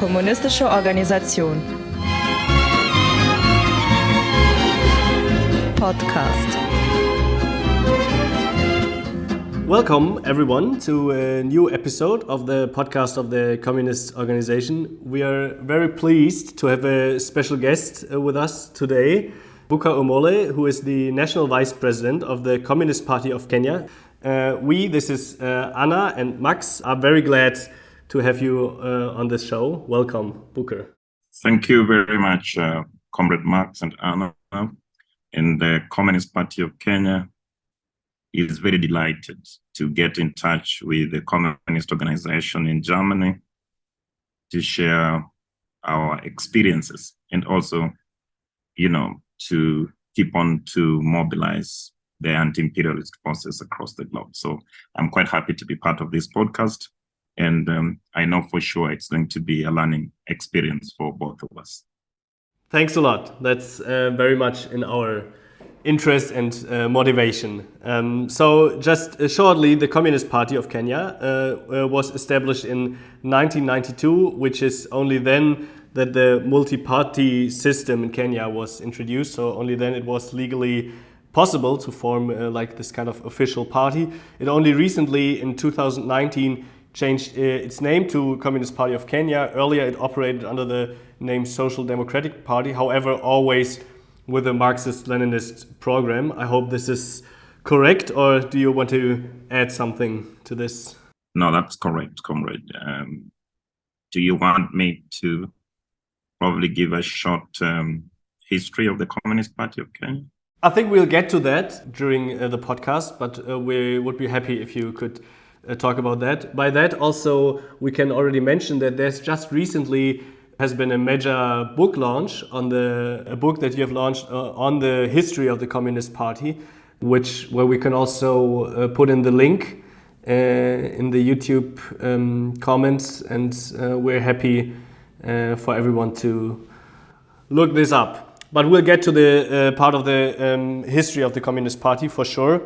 kommunistische Organisation. Podcast. Welcome everyone to a new episode of the podcast of the Communist Organization. We are very pleased to have a special guest with us today, Booker Omole, who is the National Vice President of the Communist Party of Kenya. This is Anna and Max, are very glad to have you on this show. Welcome, Booker. Thank you very much, Comrade Max and Anna. And the Communist Party of Kenya is very delighted to get in touch with the Communist Organization in Germany to share our experiences and also, to keep on to mobilize the anti-imperialist forces across the globe. So I'm quite happy to be part of this podcast. And I know for sure it's going to be a learning experience for both of us. Thanks a lot. That's very much in our interest and motivation. So just shortly, the Communist Party of Kenya was established in 1992, which is only then that the multi-party system in Kenya was introduced. So only then it was legally possible to form like this kind of official party. It only recently in 2019 changed its name to Communist Party of Kenya. Earlier it operated under the name Social Democratic Party, however always with a Marxist-Leninist program. I hope this is correct, or do you want to add something to this? No, that's correct, comrade. Do you want me to probably give a short history of the Communist Party of Kenya? I think we'll get to that during the podcast, but we would be happy if you could talk about that. By that also, we can already mention that there's just recently has been a major book launch on a book that you have launched on the history of the Communist Party, where we can also put in the link in the YouTube comments, and we're happy for everyone to look this up. But we'll get to the part of the history of the Communist Party for sure.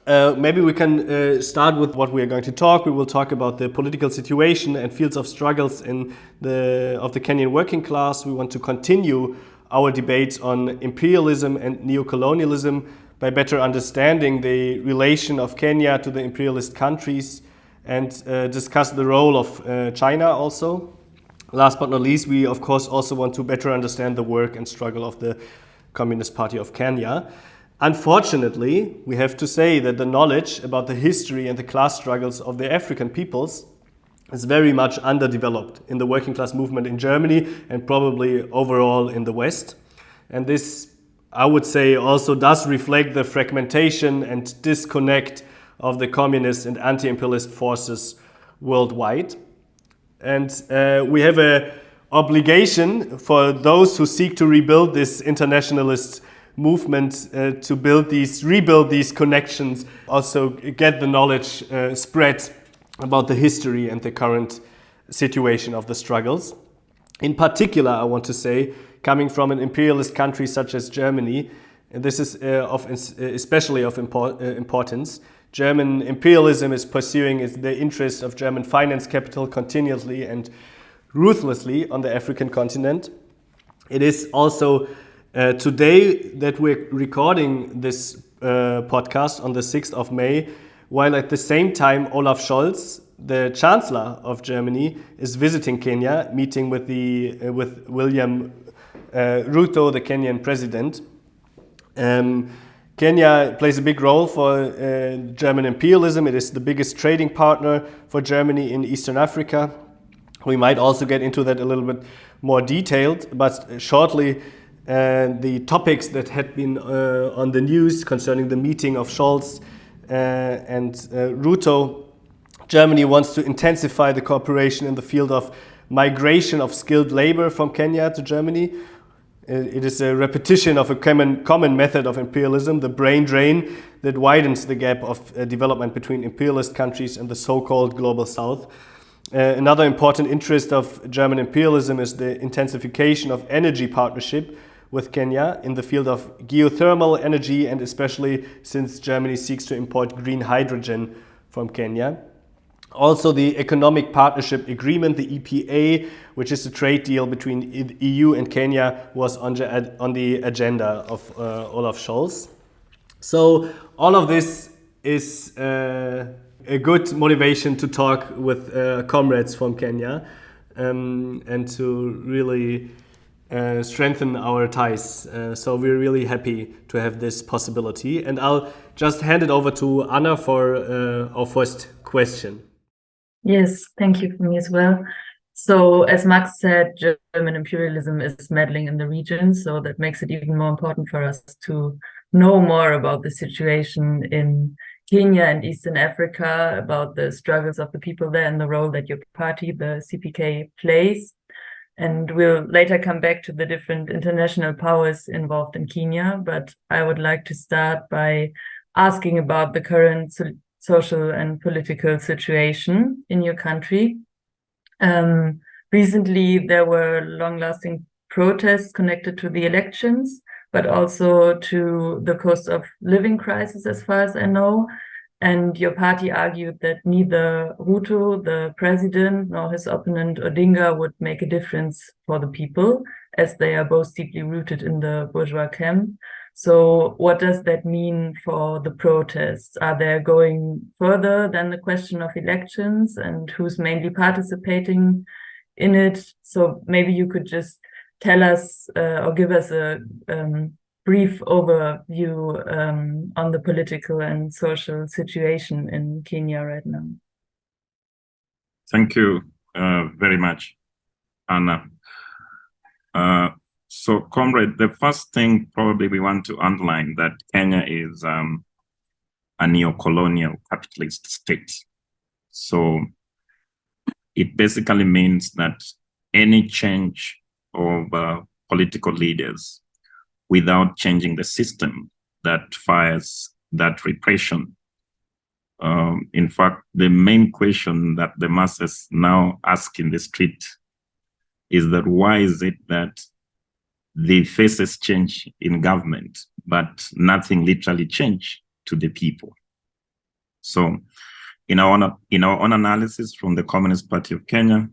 Maybe we can start with what we are going to talk. We will talk about the political situation and fields of struggles of the Kenyan working class. We want to continue our debates on imperialism and neocolonialism by better understanding the relation of Kenya to the imperialist countries, and discuss the role of China also. Last but not least, we of course also want to better understand the work and struggle of the Communist Party of Kenya. Unfortunately, we have to say that the knowledge about the history and the class struggles of the African peoples is very much underdeveloped in the working class movement in Germany and probably overall in the West. And this, I would say, also does reflect the fragmentation and disconnect of the communist and anti-imperialist forces worldwide. And we have an obligation for those who seek to rebuild this internationalist movement to rebuild these connections, also get the knowledge spread about the history and the current situation of the struggles. In particular, I want to say, coming from an imperialist country such as Germany, and this is especially of importance. German imperialism is pursuing the interests of German finance capital continuously and ruthlessly on the African continent. It is also today that we're recording this podcast on the 6th of May, while at the same time Olaf Scholz, the Chancellor of Germany, is visiting Kenya, meeting with William Ruto, the Kenyan president. Kenya plays a big role for German imperialism. It is the biggest trading partner for Germany in Eastern Africa. We might also get into that a little bit more detailed, but shortly, the topics that had been on the news concerning the meeting of Scholz and Ruto. Germany wants to intensify the cooperation in the field of migration of skilled labor from Kenya to Germany. It is a repetition of a common method of imperialism, the brain drain that widens the gap of development between imperialist countries and the so-called global south. Another important interest of German imperialism is the intensification of energy partnership with Kenya in the field of geothermal energy, and especially since Germany seeks to import green hydrogen from Kenya. Also, the Economic Partnership Agreement, the EPA, which is a trade deal between the EU and Kenya, was on the agenda of Olaf Scholz. So all of this is a good motivation to talk with comrades from Kenya and to really strengthen our ties. So we're really happy to have this possibility. And I'll just hand it over to Anna for our first question. Yes, thank you for me as well. So as Max said, German imperialism is meddling in the region, so that makes it even more important for us to know more about the situation in Kenya and Eastern Africa, about the struggles of the people there and the role that your party, the CPK, plays. And we'll later come back to the different international powers involved in Kenya, but I would like to start by asking about the current social and political situation in your country. Recently, there were long-lasting protests connected to the elections, but also to the cost of living crisis, as far as I know. And your party argued that neither Ruto, the president, nor his opponent Odinga would make a difference for the people, as they are both deeply rooted in the bourgeois camp. So what does that mean for the protests? Are they going further than the question of elections, and who's mainly participating in it? So maybe you could just tell us or give us a brief overview on the political and social situation in Kenya right now. Thank you very much, Anna. So, comrade, the first thing probably we want to underline that Kenya is a neocolonial capitalist state. So it basically means that any change of political leaders without changing the system that fires that repression. In fact, the main question that the masses now ask in the street is that why is it that the faces change in government, but nothing literally changed to the people? So in our own analysis from the Communist Party of Kenya,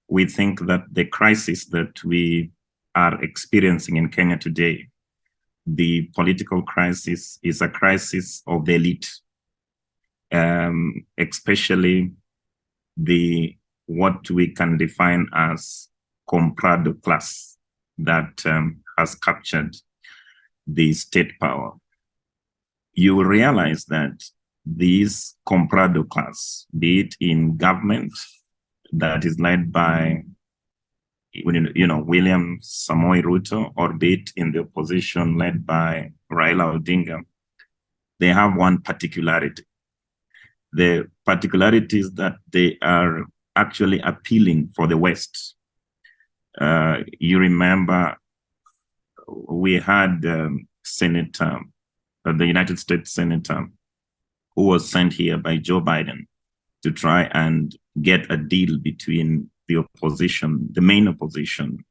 we think that the crisis that we are experiencing in Kenya today, the political crisis, is a crisis of the elite, especially what we can define as comprado class that has captured the state power. You will realize that this comprado class, be it in government that is led by William Samoei Ruto, or be it in the opposition led by Raila Odinga, they have one particularity. The particularity is that they are actually appealing for the West. You remember we had the United States Senator, who was sent here by Joe Biden to try and get a deal between the opposition, the main opposition,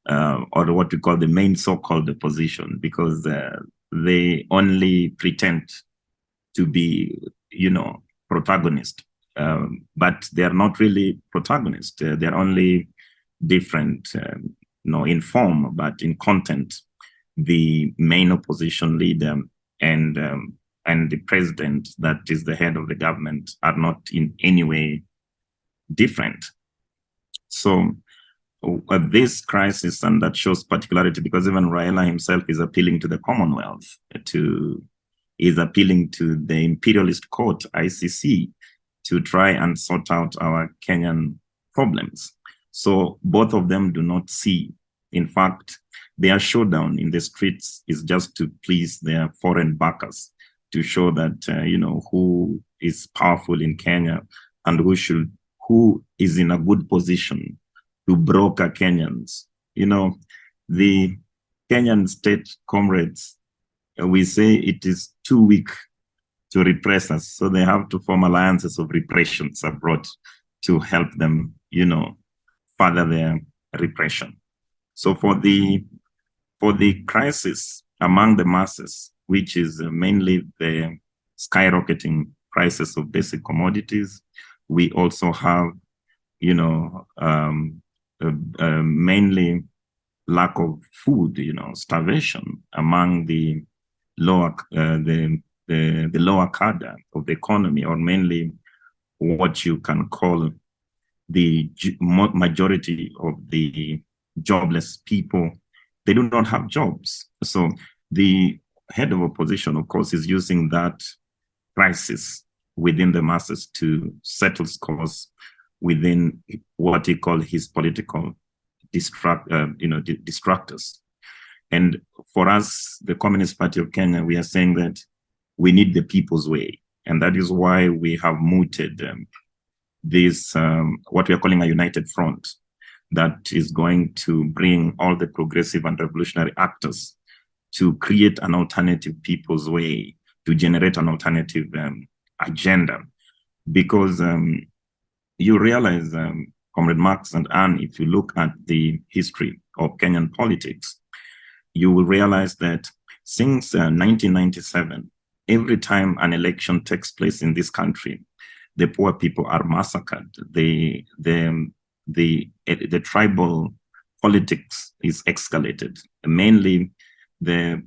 or what we call the main so-called opposition, because they only pretend to be, protagonist, but they are not really protagonists. They're only different, in form, but in content, the main opposition leader and the president, that is the head of the government, are not in any way different. So this crisis, and that shows particularity, because even Raila himself is appealing to the Commonwealth, is appealing to the imperialist court, ICC, to try and sort out our Kenyan problems. So both of them do not see. In fact, their showdown in the streets is just to please their foreign backers, to show that, who is powerful in Kenya and who is in a good position to broker Kenyans. The Kenyan state, comrades, we say it is too weak to repress us. So they have to form alliances of repressions abroad to help them, further their repression. So for the crisis among the masses, which is mainly the skyrocketing prices of basic commodities, we also have, mainly lack of food, starvation among the lower the lower cadre of the economy, or mainly what you can call the majority of the jobless people. They do not have jobs. So the head of opposition, of course, is using that crisis within the masses to settle scores within what he called his political distractors. And for us, the Communist Party of Kenya, we are saying that we need the people's way. And that is why we have mooted this, what we are calling a united front, that is going to bring all the progressive and revolutionary actors to create an alternative people's way, to generate an alternative agenda. Because you realize, Comrade Marx and Anne, if you look at the history of Kenyan politics, you will realize that since 1997, every time an election takes place in this country, the poor people are massacred. The tribal politics is escalated. Mainly, the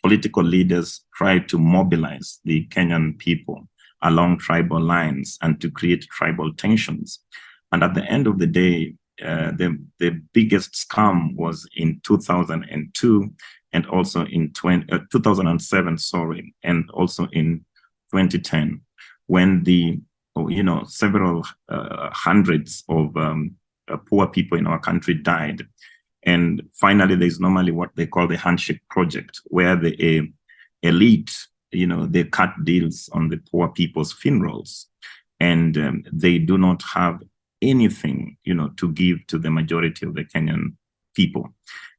political leaders try to mobilize the Kenyan people along tribal lines and to create tribal tensions. And at the end of the day, the biggest scam was in 2002 and also in 2007, and also in 2010, when the several hundreds of poor people in our country died. And finally, there's normally what they call the handshake project, where the elite, they cut deals on the poor people's funerals, and they do not have anything, to give to the majority of the Kenyan people.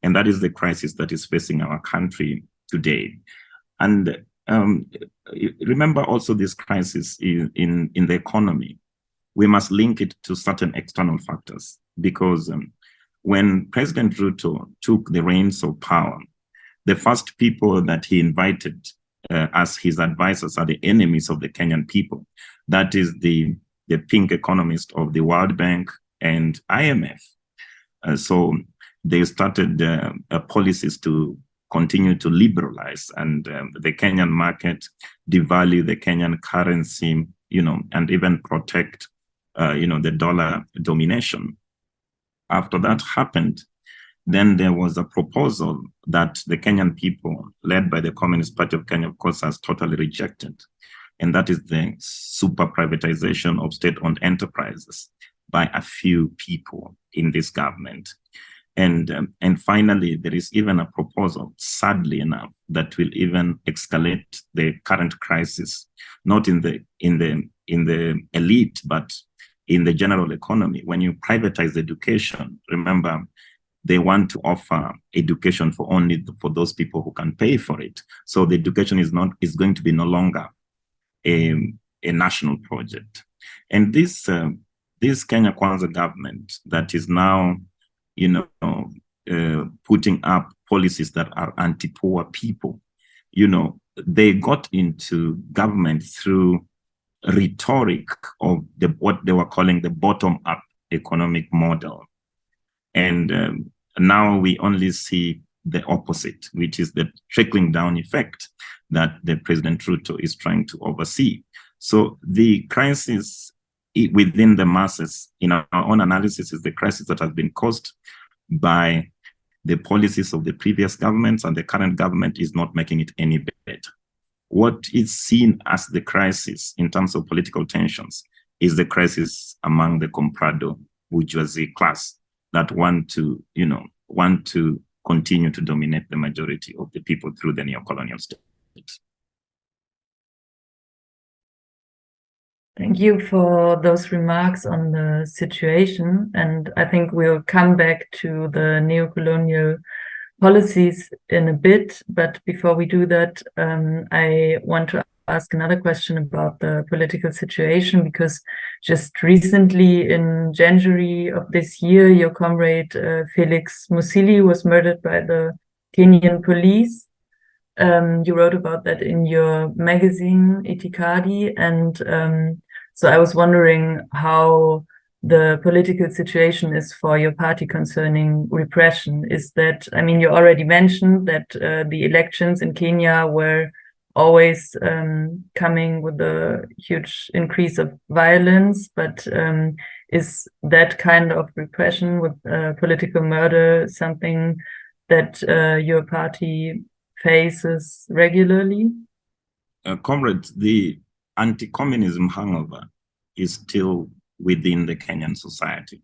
And that is the crisis that is facing our country today. And remember also this crisis in the economy. We must link it to certain external factors, because when President Ruto took the reins of power, the first people that he invited as his advisors are the enemies of the Kenyan people. That is the pink economist of the World Bank and IMF. So they started policies to continue to liberalize and the Kenyan market, devalue the Kenyan currency, and even protect, the dollar domination. After that happened, then there was a proposal that the Kenyan people, led by the Communist Party of Kenya, of course, has totally rejected. And that is the super privatization of state-owned enterprises by a few people in this government. And finally, there is even a proposal, sadly enough, that will even escalate the current crisis, not in the elite, but in the general economy. When you privatize education, remember, they want to offer education for only for those people who can pay for it. So the education is going to be no longer a national project. And this Kenya Kwanza government that is now, putting up policies that are anti-poor people, they got into government through rhetoric of what they were calling the bottom-up economic model. And now we only see the opposite, which is the trickling down effect that the President Ruto is trying to oversee. So the crisis within the masses, in our own analysis, is the crisis that has been caused by the policies of the previous governments, and the current government is not making it any better. What is seen as the crisis in terms of political tensions is the crisis among the comprado bourgeoisie class that want to continue to dominate the majority of the people through the neocolonial state. Thank you for those remarks on the situation. And I think we'll come back to the neocolonial policies in a bit. But before we do that, I want to ask another question about the political situation, because just recently in January of this year, your comrade Felix Musili was murdered by the Kenyan police. You wrote about that in your magazine, Itikadi, and So I was wondering how the political situation is for your party concerning repression. Is that, I mean, you already mentioned that the elections in Kenya were always coming with a huge increase of violence, but is that kind of repression with political murder something that your party faces regularly? Comrades, the anti-communism hangover is still within the Kenyan society.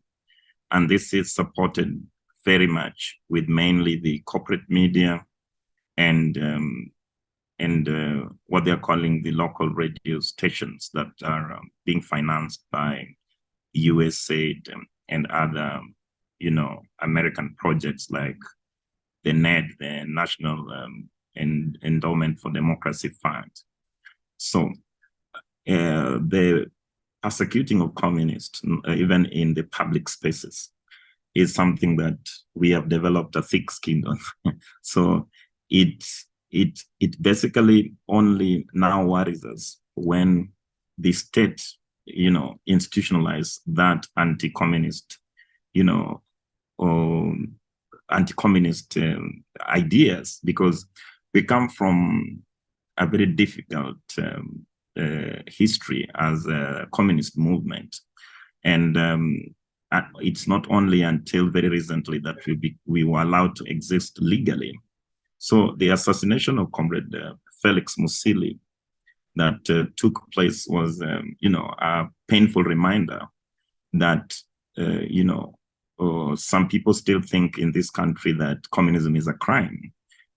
And this is supported very much with mainly the corporate media and what they're calling the local radio stations that are being financed by USAID and other, American projects like the NED, the National Endowment for Democracy Fund. So the persecuting of communists, even in the public spaces, is something that we have developed a thick skin on. So it basically only now worries us when the state, institutionalize that anti-communist, anti-communist ideas, because we come from a very difficult history as a communist movement. And it's not only until very recently that we were allowed to exist legally. So the assassination of Comrade Felix Musili that took place was, a painful reminder that, some people still think in this country that communism is a crime,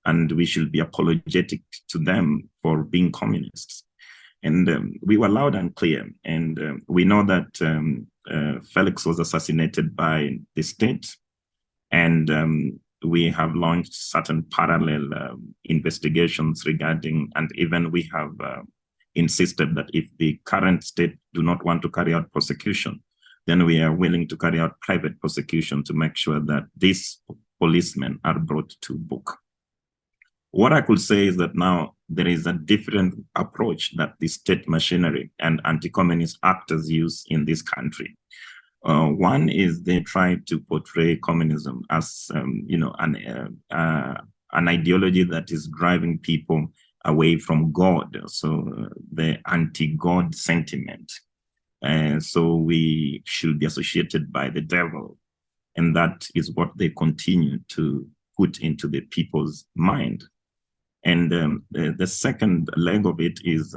and we should be apologetic to them for being communists. And we were loud and clear. And we know that Felix was assassinated by the state. And we have launched certain parallel investigations regarding, and even we have insisted that if the current state do not want to carry out prosecution, then we are willing to carry out private prosecution to make sure that these policemen are brought to book. What I could say is that now there is a different approach that the state machinery and anti-communist actors use in this country. One is they try to portray communism as, an ideology that is driving people away from God. So the anti-God sentiment. So we should be associated by the devil. And that is what they continue to put into the people's mind. And the second leg of it is,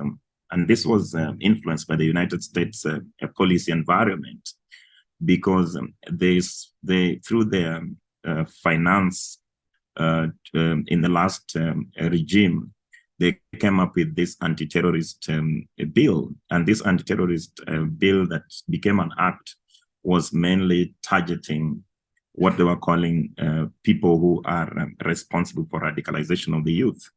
and this was influenced by the United States policy environment, because through their finance in the last regime, they came up with this anti-terrorist bill. And this anti-terrorist bill that became an act was mainly targeting what they were calling people who are responsible for radicalization of the youth.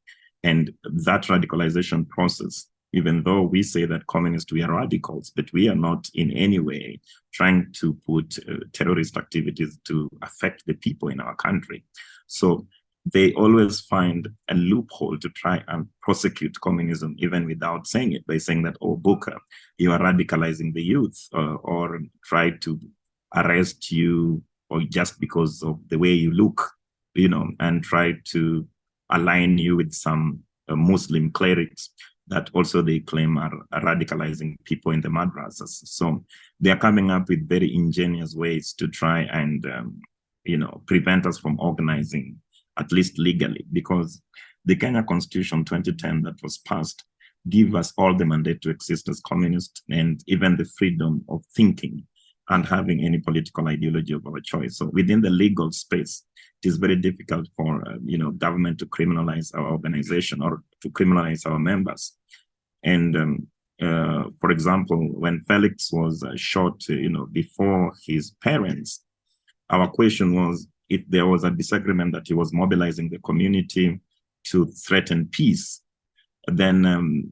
And that radicalization process, even though we say that communists, we are radicals, but we are not in any way trying to put terrorist activities to affect the people in our country. So they always find a loophole to try and prosecute communism, even without saying it, by saying that, oh, Booker, you are radicalizing the youth, or try to arrest you, or just because of the way you look, and try to align you with some Muslim clerics that also they claim are radicalizing people in the madrasas. So they are coming up with very ingenious ways to try and, prevent us from organizing, at least legally, because the Kenya Constitution 2010 that was passed give us all the mandate to exist as communists, and even the freedom of thinking and having any political ideology of our choice. So within the legal space, it is very difficult for government to criminalize our organization or to criminalize our members. And for example, when Felix was shot, before his parents, our question was if there was a disagreement that he was mobilizing the community to threaten peace, then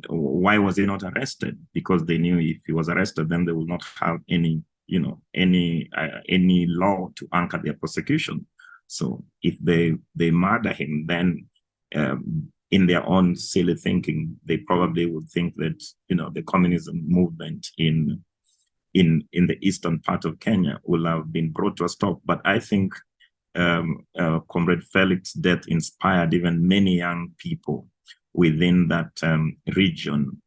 why was he not arrested? Because they knew if he was arrested, then they would not have any law to anchor their prosecution. So if they murder him, then in their own silly thinking, they probably would think that, the communism movement in the eastern part of Kenya will have been brought to a stop. But I think Comrade Felix's death inspired even many young people within that region,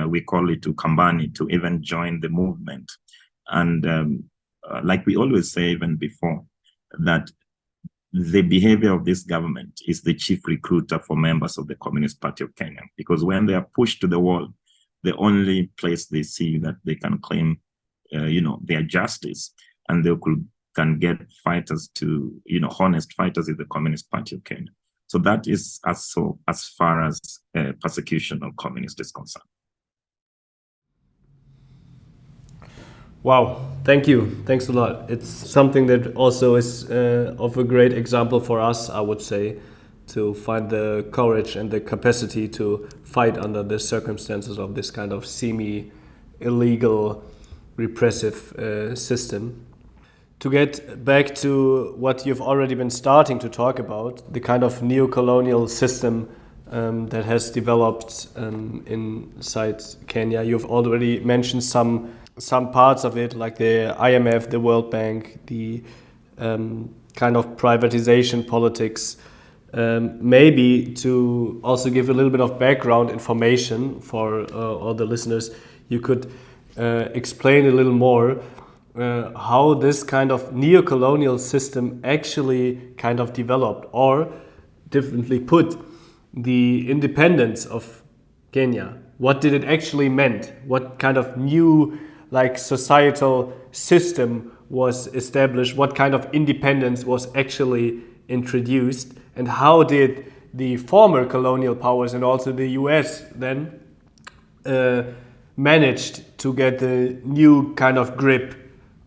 we call it Ukambani, to even join the movement. And like we always say even before, that the behavior of this government is the chief recruiter for members of the Communist Party of Kenya, because when they are pushed to the wall, the only place they see that they can claim, their justice, and they can get fighters to, honest fighters in the Communist Party of Kenya. So that is as far as persecution of communists is concerned. Wow, thank you. Thanks a lot. It's something that also is of a great example for us, I would say, to find the courage and the capacity to fight under the circumstances of this kind of semi-illegal repressive system. To get back to what you've already been starting to talk about, the kind of neocolonial system that has developed inside Kenya. You've already mentioned some parts of it, like the IMF, the World Bank, the kind of privatization politics. Maybe to also give a little bit of background information for all the listeners, you could explain a little more how this kind of neocolonial system actually kind of developed, or differently put, the independence of Kenya. What did it actually meant? What kind of new societal system was established? What kind of independence was actually introduced? And how did the former colonial powers and also the US then managed to get the new kind of grip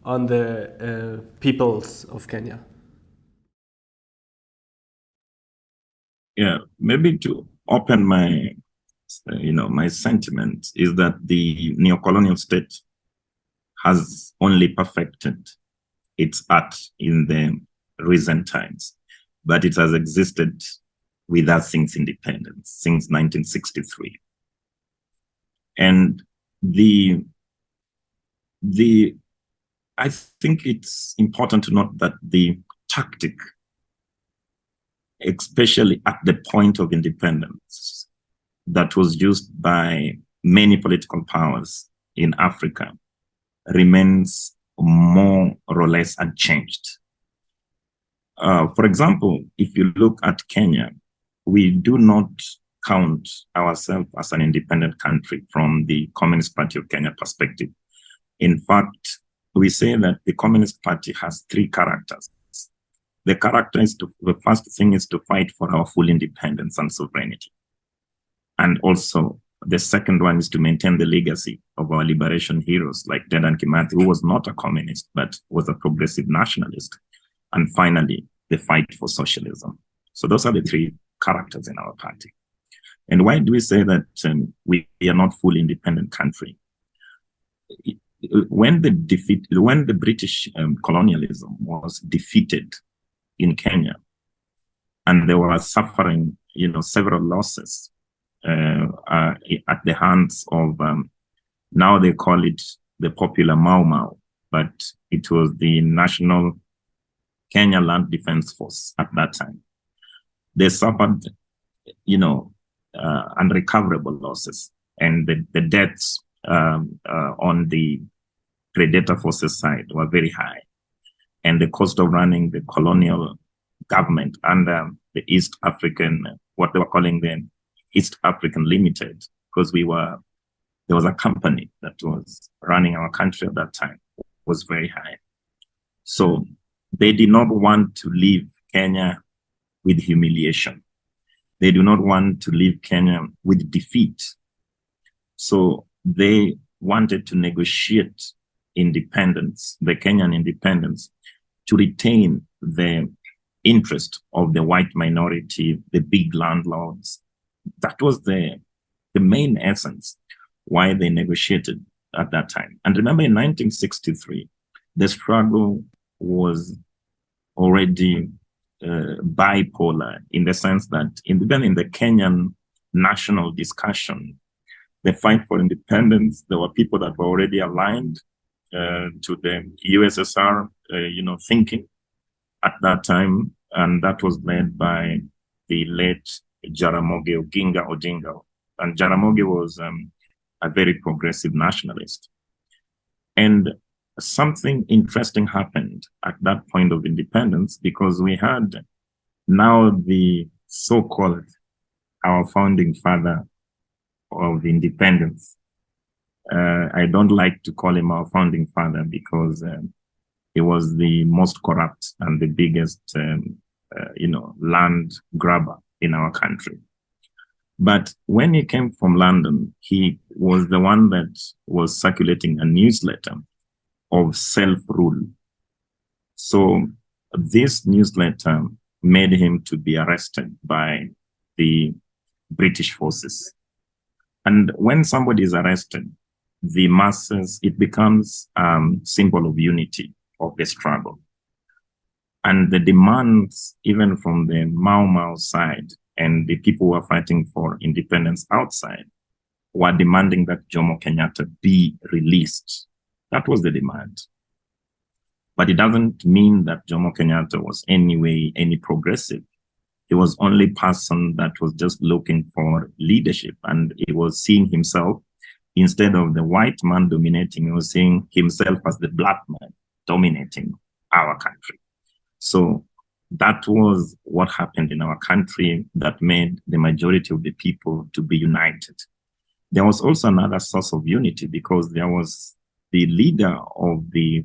on the peoples of Kenya? Yeah, maybe to open my sentiment is that the neocolonial state has only perfected its art in the recent times, but it has existed with us since independence, since 1963. And I think it's important to note that the tactic, especially at the point of independence, that was used by many political powers in Africa remains more or less unchanged. For example, if you look at Kenya, we do not count ourselves as an independent country from the Communist Party of Kenya perspective. In fact, we say that the Communist Party has three characters. The first thing is to fight for our full independence and sovereignty. And also, the second one is to maintain the legacy of our liberation heroes like Dedan Kimathi, who was not a communist, but was a progressive nationalist. And finally, the fight for socialism. So those are the three characters in our party. And why do we say that we are not fully independent country? When the British colonialism was defeated in Kenya, and they were suffering, several losses at the hands of, now they call it the popular Mau Mau, but it was the National Kenya Land Defense Force at that time. They suffered, unrecoverable losses, and the deaths on the predator forces side were very high. And the cost of running the colonial government under the East African, what they were calling the East African Limited, because there was a company that was running our country at that time, was very high. So they did not want to leave Kenya with humiliation. They do not want to leave Kenya with defeat. So they wanted to negotiate independence, the Kenyan independence, to retain the interest of the white minority, the big landlords. That was the main essence why they negotiated at that time. And remember, in 1963, the struggle was already bipolar, in the sense that even in the Kenyan national discussion, the fight for independence, there were people that were already aligned to the USSR, thinking at that time, and that was led by the late Jaramogi Oginga Odinga. And Jaramogi was a very progressive nationalist. And something interesting happened at that point of independence, because we had now the so-called our founding father of independence. I don't like to call him our founding father because he was the most corrupt and the biggest, land grabber in our country. But when he came from London, he was the one that was circulating a newsletter of self-rule. So this newsletter made him to be arrested by the British forces. And when somebody is arrested, the masses, it becomes a symbol of unity of the struggle. And the demands, even from the Mau Mau side and the people who are fighting for independence outside, were demanding that Jomo Kenyatta be released. That was the demand. But it doesn't mean that Jomo Kenyatta was any progressive. He was only person that was just looking for leadership, and he was seeing himself, instead of the white man dominating, he was seeing himself as the black man dominating our country. So that was what happened in our country that made the majority of the people to be united. There was also another source of unity, because there was the leader of the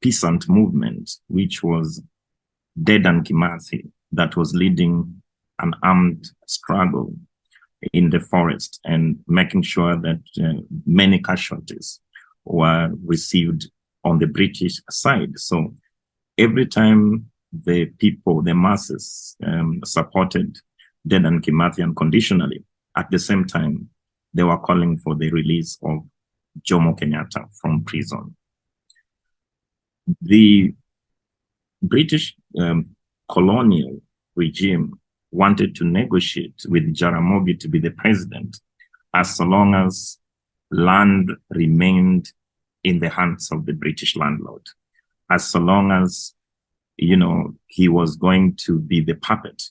peasant movement, which was Dedan Kimathi, that was leading an armed struggle in the forest and making sure that many casualties were received on the British side. So every time the people, the masses, supported Dedan Kimathi unconditionally, at the same time, they were calling for the release of Jomo Kenyatta from prison. The British colonial regime wanted to negotiate with Jaramogi to be the president, as long as land remained in the hands of the British landlord, as long as, he was going to be the puppet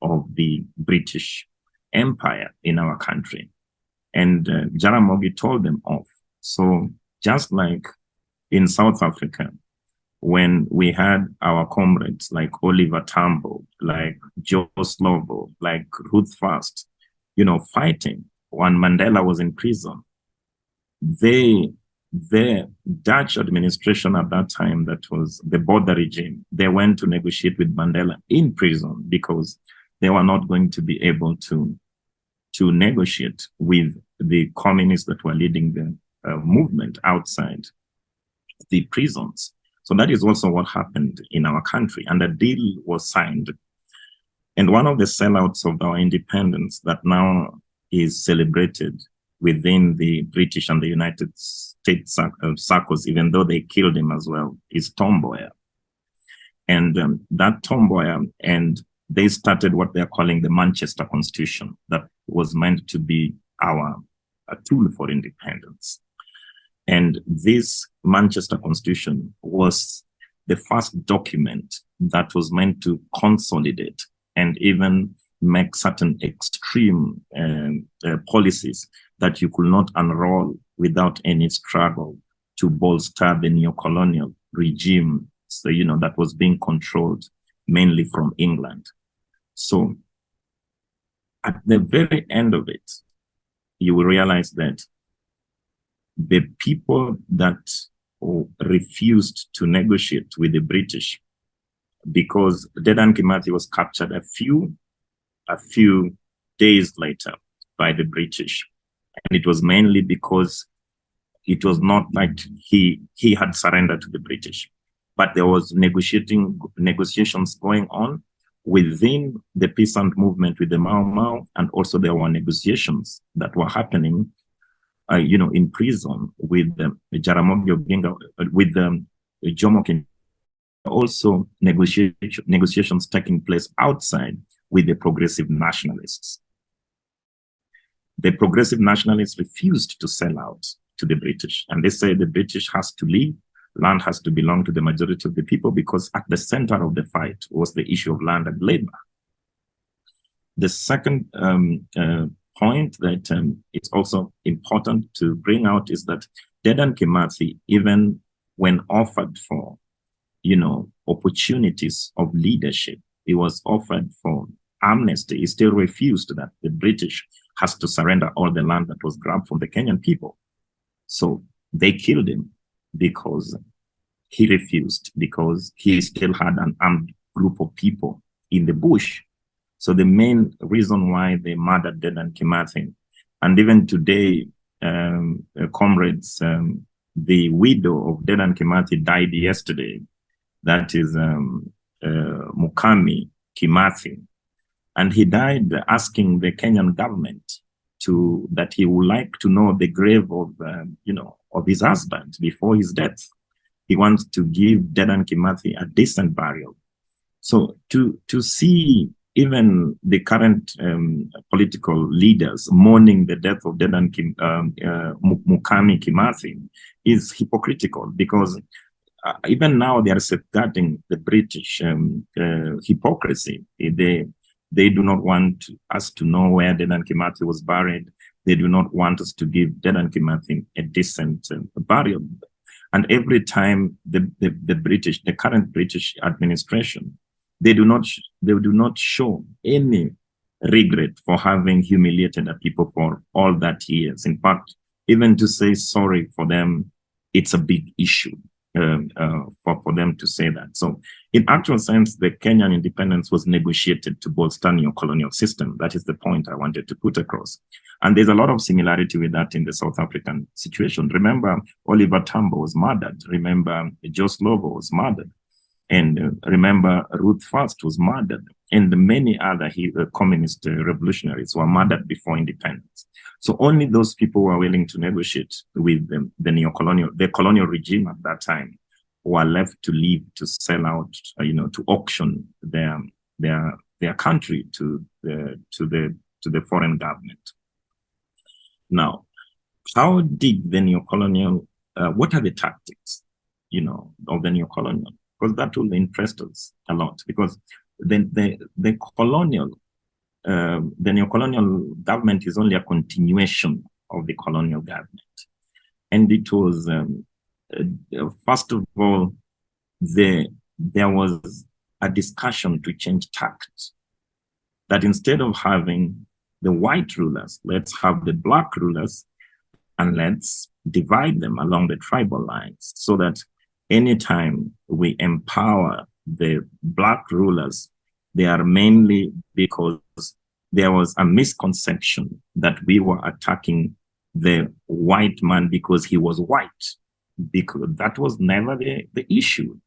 of the British Empire in our country. And Jaramogi told them off. So just like in South Africa, when we had our comrades like Oliver Tambo, like Joe Slovo, like Ruth First, fighting when Mandela was in prison, the Dutch administration at that time, that was the border regime, they went to negotiate with Mandela in prison, because they were not going to be able to negotiate with the communists that were leading the movement outside the prisons. So that is also what happened in our country, and a deal was signed. And one of the sellouts of our independence that now is celebrated within the British and the United States circles, even though they killed him as well, is Tom Mboya. And that Tom Mboya, and they started what they're calling the Manchester Constitution, that was meant to be a tool for independence. And this Manchester Constitution was the first document that was meant to consolidate and even make certain extreme policies that you could not unroll without any struggle to bolster the neocolonial regime, so, that was being controlled mainly from England. So at the very end of it, you will realize that the people that refused to negotiate with the British, because Dedan Kimathi was captured a few days later by the British. And it was mainly because it was not like he had surrendered to the British, but there was negotiations going on within the peasant movement with the Mau Mau, and also there were negotiations that were happening in prison with Jaramogi Oginga, with Jomo Kenyatta, also negotiations taking place outside with the progressive nationalists. the progressive nationalists refused to sell out to the British. And they said the British has to leave, land has to belong to the majority of the people, because at the center of the fight was the issue of land and labor. The second point that it's also important to bring out is that Dedan Kimathi, even when offered for, opportunities of leadership, he was offered for amnesty, he still refused that. The British has to surrender all the land that was grabbed from the Kenyan people. So they killed him because he refused, because he still had an armed group of people in the bush. So the main reason why they murdered Dedan Kimathi, and even today, comrades, the widow of Dedan Kimathi died yesterday. That is Mukami Kimathi. And he died asking the Kenyan government that he would like to know the grave of, of his husband before his death. He wants to give Dedan Kimathi a decent burial. So to see even the current political leaders mourning the death of Dedan Mukami Kimathi is hypocritical, because even now they are safeguarding the British hypocrisy. They do not want us to know where Dedan Kimathi was buried. They do not want us to give Dedan Kimathi a decent burial. And every time the current British administration, they do not show any regret for having humiliated the people for all that years. In fact, even to say sorry for them, it's a big issue for them to say that. So in actual sense, the Kenyan independence was negotiated to bolster neocolonial system. That is the point I wanted to put across. And there's a lot of similarity with that in the South African situation. Remember, Oliver Tambo was murdered. Remember, Joe Slovo was murdered. And remember, Ruth First was murdered. And many other communist revolutionaries were murdered before independence. So only those people who were willing to negotiate with the colonial regime at that time were left to leave, to sell out, to auction their country to the foreign government. Now, how did the neocolonial? What are the tactics, of the neocolonial? Because that will interest us a lot. Because the neocolonial government is only a continuation of the colonial government. And it was, first of all, there was a discussion to change tact. That instead of having the white rulers, let's have the black rulers, and let's divide them along the tribal lines, so that anytime we empower the black rulers, they are mainly because there was a misconception that we were attacking the white man because he was white, because that was never the issue.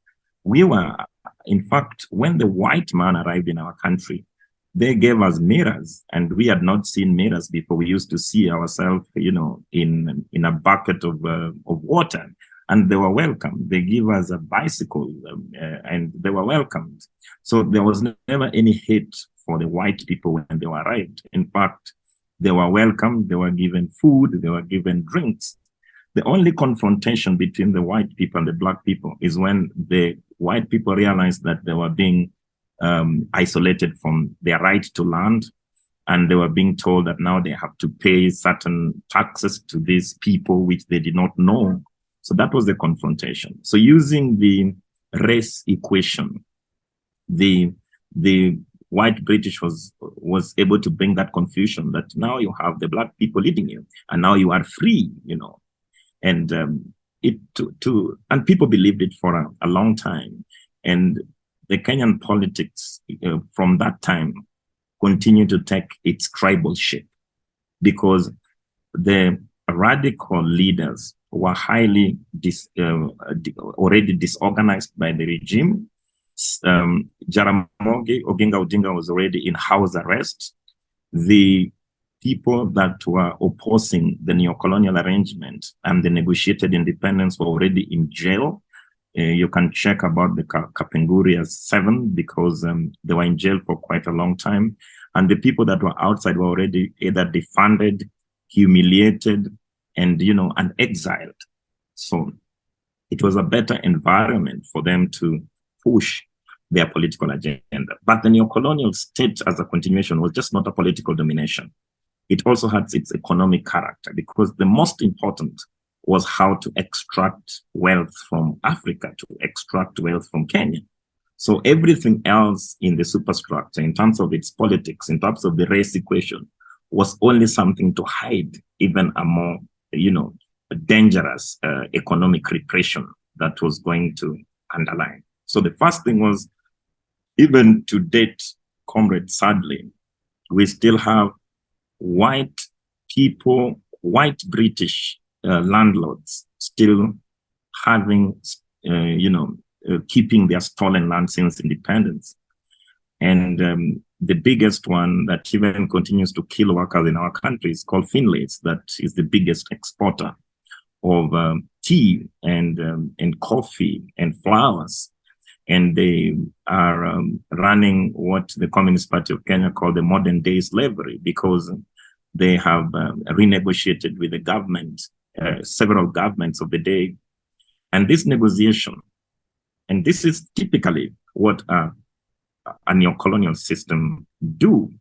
We were, in fact, when the white man arrived in our country, they gave us mirrors, and we had not seen mirrors before. We used to see ourselves, in a bucket of water. And they were welcome. They gave us a bicycle, and they were welcomed. So there was never any hate for the white people when they arrived. In fact, they were welcomed. They were given food. They were given drinks. The only confrontation between the white people and the black people is when the white people realized that they were being isolated from their right to land, and they were being told that now they have to pay certain taxes to these people which they did not know. So that was the confrontation. So using the race equation, the white British was able to bring that confusion that now you have the black people leading you, and now you are free, and and people believed it for a long time. And the Kenyan politics from that time continued to take its tribal shape, because the radical leaders were highly already disorganized by the regime. Jaramogi Oginga Odinga was already in house arrest. The people that were opposing the neocolonial arrangement and the negotiated independence were already in jail. You can check about the Kapenguria 7, because they were in jail for quite a long time. And the people that were outside were already either defunded humiliated, and, and exiled. So it was a better environment for them to push their political agenda. But the neocolonial state as a continuation was just not a political domination. It also had its economic character, because the most important was how to extract wealth from Africa, to extract wealth from Kenya. So everything else in the superstructure, in terms of its politics, in terms of the race equation, was only something to hide even a more, dangerous economic repression that was going to underline. So the first thing was, even to date, comrade, sadly, we still have white people, white British landlords still having, keeping their stolen land since independence. And the biggest one that even continues to kill workers in our country is called Finlay's, that is the biggest exporter of tea and coffee and flowers. And they are running what the Communist Party of Kenya call the modern day slavery, because they have renegotiated with the government, several governments of the day. And this negotiation, and this is typically what a neocolonial system do,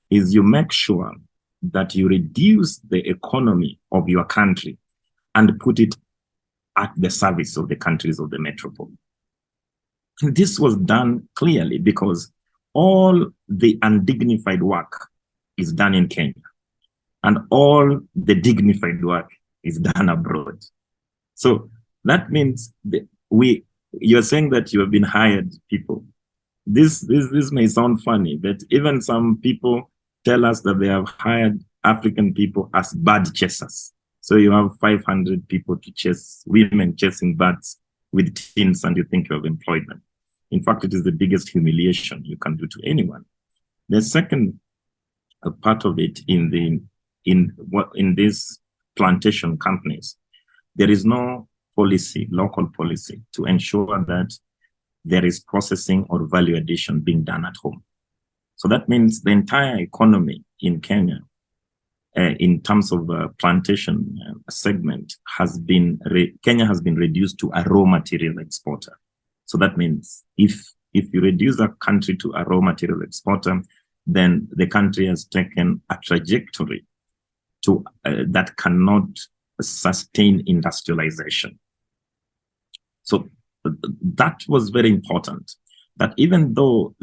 is you make sure that you reduce the economy of your country and put it at the service of the countries of the metropole. And this was done clearly because all the undignified work is done in Kenya, and all the dignified work is done abroad. So that means that you're saying that you have been hired people. This may sound funny, but even some people tell us that they have hired African people as bird chasers. So you have 500 people to chase, women chasing birds with tins, and you think you have employed them. In fact, it is the biggest humiliation you can do to anyone. The second part of it, in these plantation companies, there is no policy, local policy, to ensure that there is processing or value addition being done at home. So that means the entire economy in Kenya, in terms of plantation segment, Kenya has been reduced to a raw material exporter. So that means if you reduce a country to a raw material exporter, then the country has taken a trajectory to that cannot sustain industrialization. So that was very important, that even though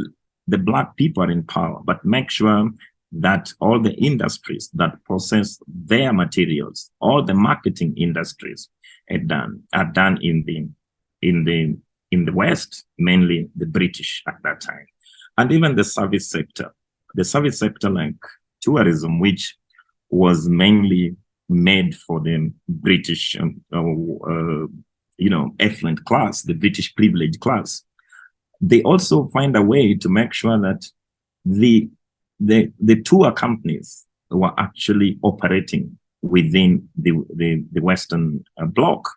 the Black people are in power, but make sure that all the industries that process their materials, all the marketing industries are done in the West, mainly the British at that time. And even the service sector like tourism, which was mainly made for the British, affluent class, the British privileged class. They also find a way to make sure that the tour companies were actually operating within the Western bloc,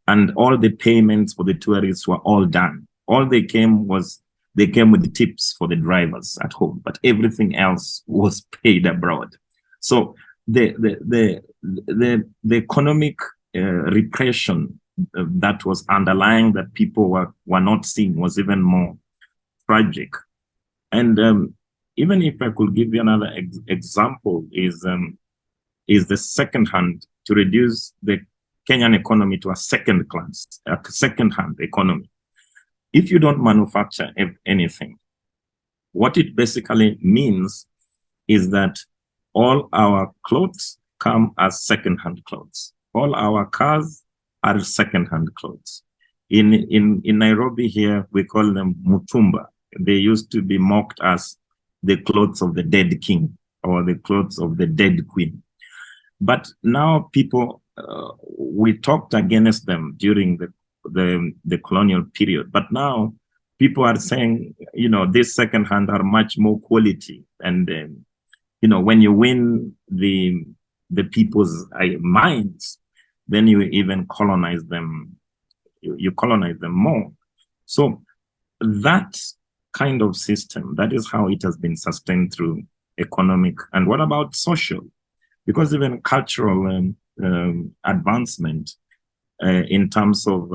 and all the payments for the tourists were all done. All they came with the tips for the drivers at home, but everything else was paid abroad. So the economic repression that was underlying, that people were not seeing, was even more tragic. And even if I could give you another example, is the second hand, to reduce the Kenyan economy to a second-hand economy. If you don't manufacture anything, what it basically means is that all our clothes come as second-hand clothes. All our cars are second-hand clothes. In Nairobi here, we call them mutumba. They used to be mocked as the clothes of the dead king or the clothes of the dead queen. But now people, we talked against them during the colonial period. But now people are saying, these second-hand are much more quality. And, when you win the people's minds, then you even colonize them. You colonize them more. So that kind of system, that is how it has been sustained through economic. And what about social? because even cultural advancement in terms of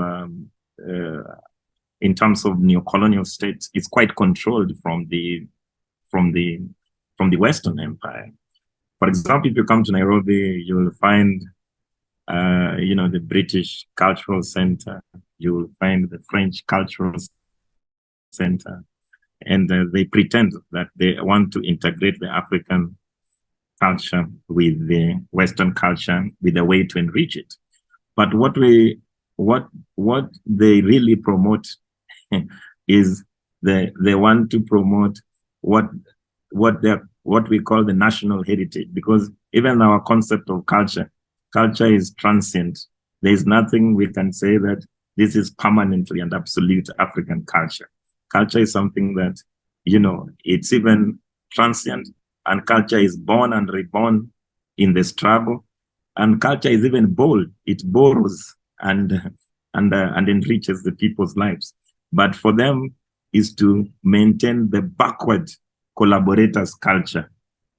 neocolonial states is quite controlled from the Western Empire. For example, if you come to Nairobi, you will find the British Cultural Center, you will find the French Cultural Center, and they pretend that they want to integrate the African culture with the Western culture with a way to enrich it. But what they really promote is they want to promote what we call the national heritage, because even our concept of culture is transient. There is nothing we can say that this is permanently and absolute African culture. Culture is something that, it's even transient, and culture is born and reborn in the struggle. And culture is even bold. It borrows and enriches the people's lives. But for them is to maintain the backward collaborators culture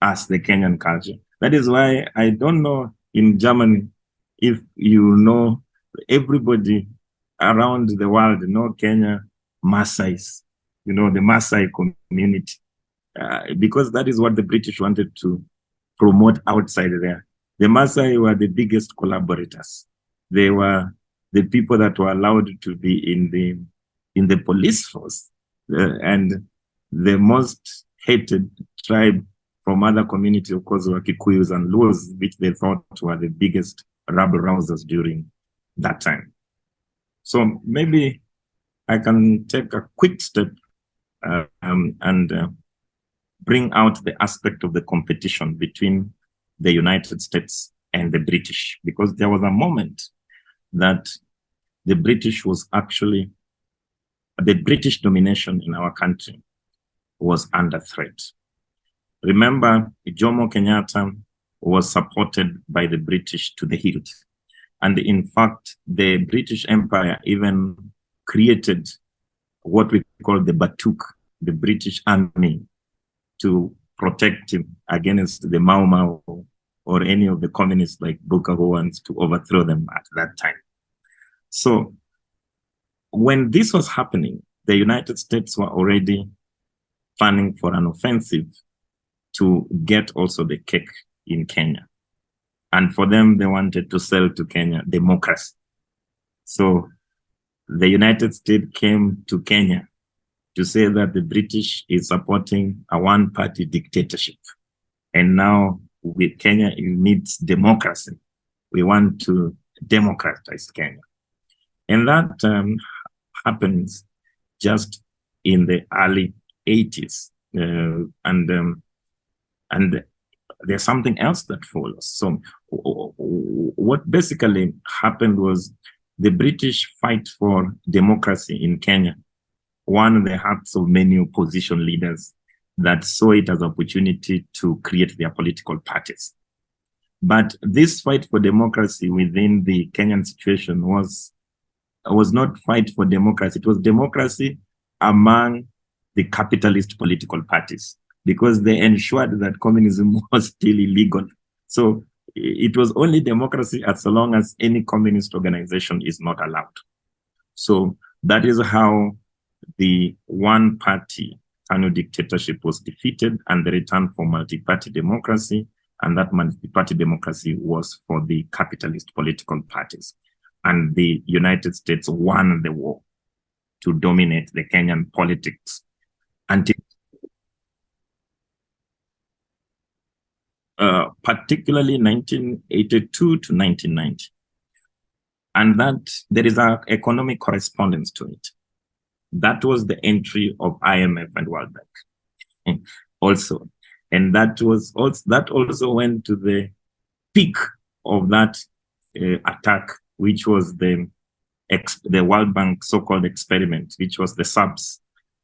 as the Kenyan culture. That is why I don't know in Germany, if you know, everybody around the world know Kenya Maasais, the Maasai community, because that is what the British wanted to promote outside there. The Maasai were the biggest collaborators. They were the people that were allowed to be in the police force, and the most hated tribe from other communities, of course, were Kikuyus and Luos, which they thought were the biggest rabble rousers during that time. So maybe I can take a quick step and bring out the aspect of the competition between the United States and the British, because there was a moment that the British domination in our country was under threat. Remember, Jomo Kenyatta was supported by the British to the hilt. And in fact, the British Empire even created what we call the Batuk, the British Army, to protect him against the Mau Mau or any of the communists like Booker who wants to overthrow them at that time. So when this was happening, the United States were already planning for an offensive to get also the cake in Kenya. And for them, they wanted to sell to Kenya democracy. So the United States came to Kenya to say that the British is supporting a one-party dictatorship. And now with Kenya, it needs democracy. We want to democratize Kenya. And that happens just in the early 80s. And there's something else that follows. So what basically happened was the British fight for democracy in Kenya won the hearts of many opposition leaders that saw it as an opportunity to create their political parties. But this fight for democracy within the Kenyan situation was not fight for democracy. It was democracy among the capitalist political parties, because they ensured that communism was still illegal. So it was only democracy as long as any communist organization is not allowed. So that is how the one-party KANU dictatorship was defeated, and the return for multi-party democracy, and that multi-party democracy was for the capitalist political parties. And the United States won the war to dominate the Kenyan politics until particularly 1982 to 1990. And that there is an economic correspondence to it. That was the entry of IMF and World Bank also. And that also went to the peak of that attack, which was the World Bank so-called experiment, which was the SABS.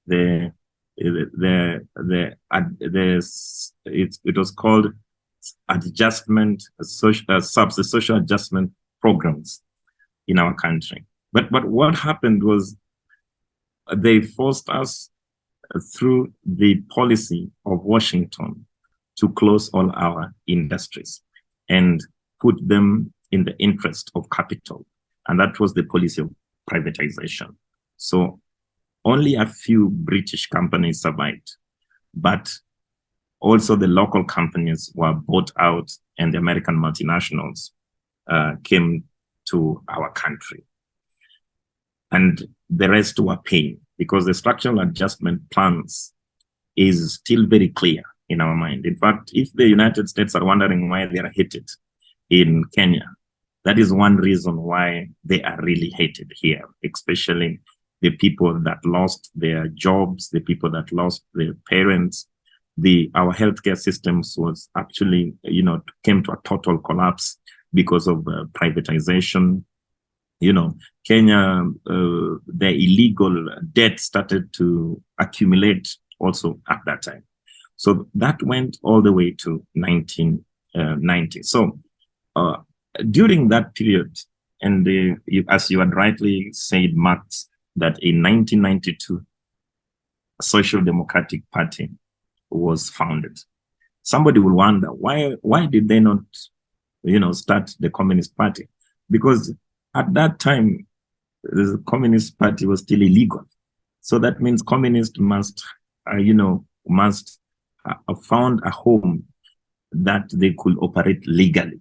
It was called SABS, the social adjustment programs in our country. But what happened was they forced us through the policy of Washington to close all our industries. and put them in the interest of capital. And that was the policy of privatization. So only a few British companies survived, but also the local companies were bought out and the American multinationals came to our country. And the rest were paying, because the structural adjustment plans is still very clear in our mind. In fact, if the United States are wondering why they are hated in Kenya, that is one reason why they are really hated here, especially the people that lost their jobs, the people that lost their parents. Our healthcare systems was actually, came to a total collapse because of privatization. Kenya, the illegal debt started to accumulate also at that time. So that went all the way to 1990. So during that period, and as you had rightly said, Marx, that in 1992, a Social Democratic Party was founded. Somebody will wonder, why did they not, start the Communist Party? Because at that time, the Communist Party was still illegal. So that means communists must have found a home that they could operate legally.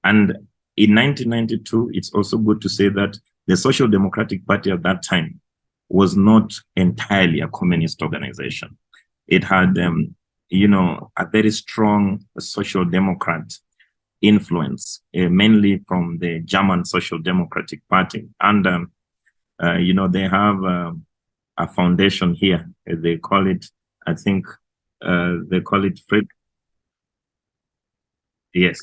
And in 1992, it's also good to say that the Social Democratic Party at that time was not entirely a communist organization. It had, a very strong social democrat influence, mainly from the German Social Democratic Party. And, they have a foundation here. They call it, they call it Fred. Yes.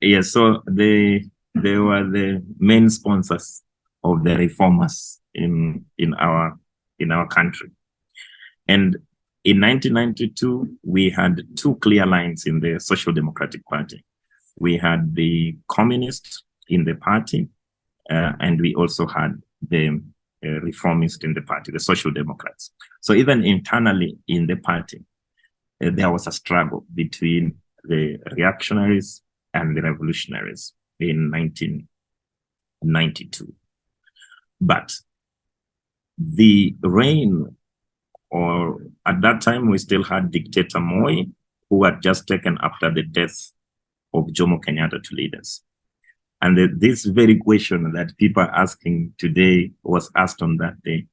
Yes, so they were the main sponsors of the reformers in our country. And in 1992, we had two clear lines in the Social Democratic Party. We had the communists in the party, and we also had the reformists in the party, the Social Democrats. So even internally in the party, there was a struggle between the reactionaries and the revolutionaries in 1992. But the reign, or at that time, we still had dictator Moi, who had just taken after the death of Jomo Kenyatta to lead us. And this very question that people are asking today was asked on that day,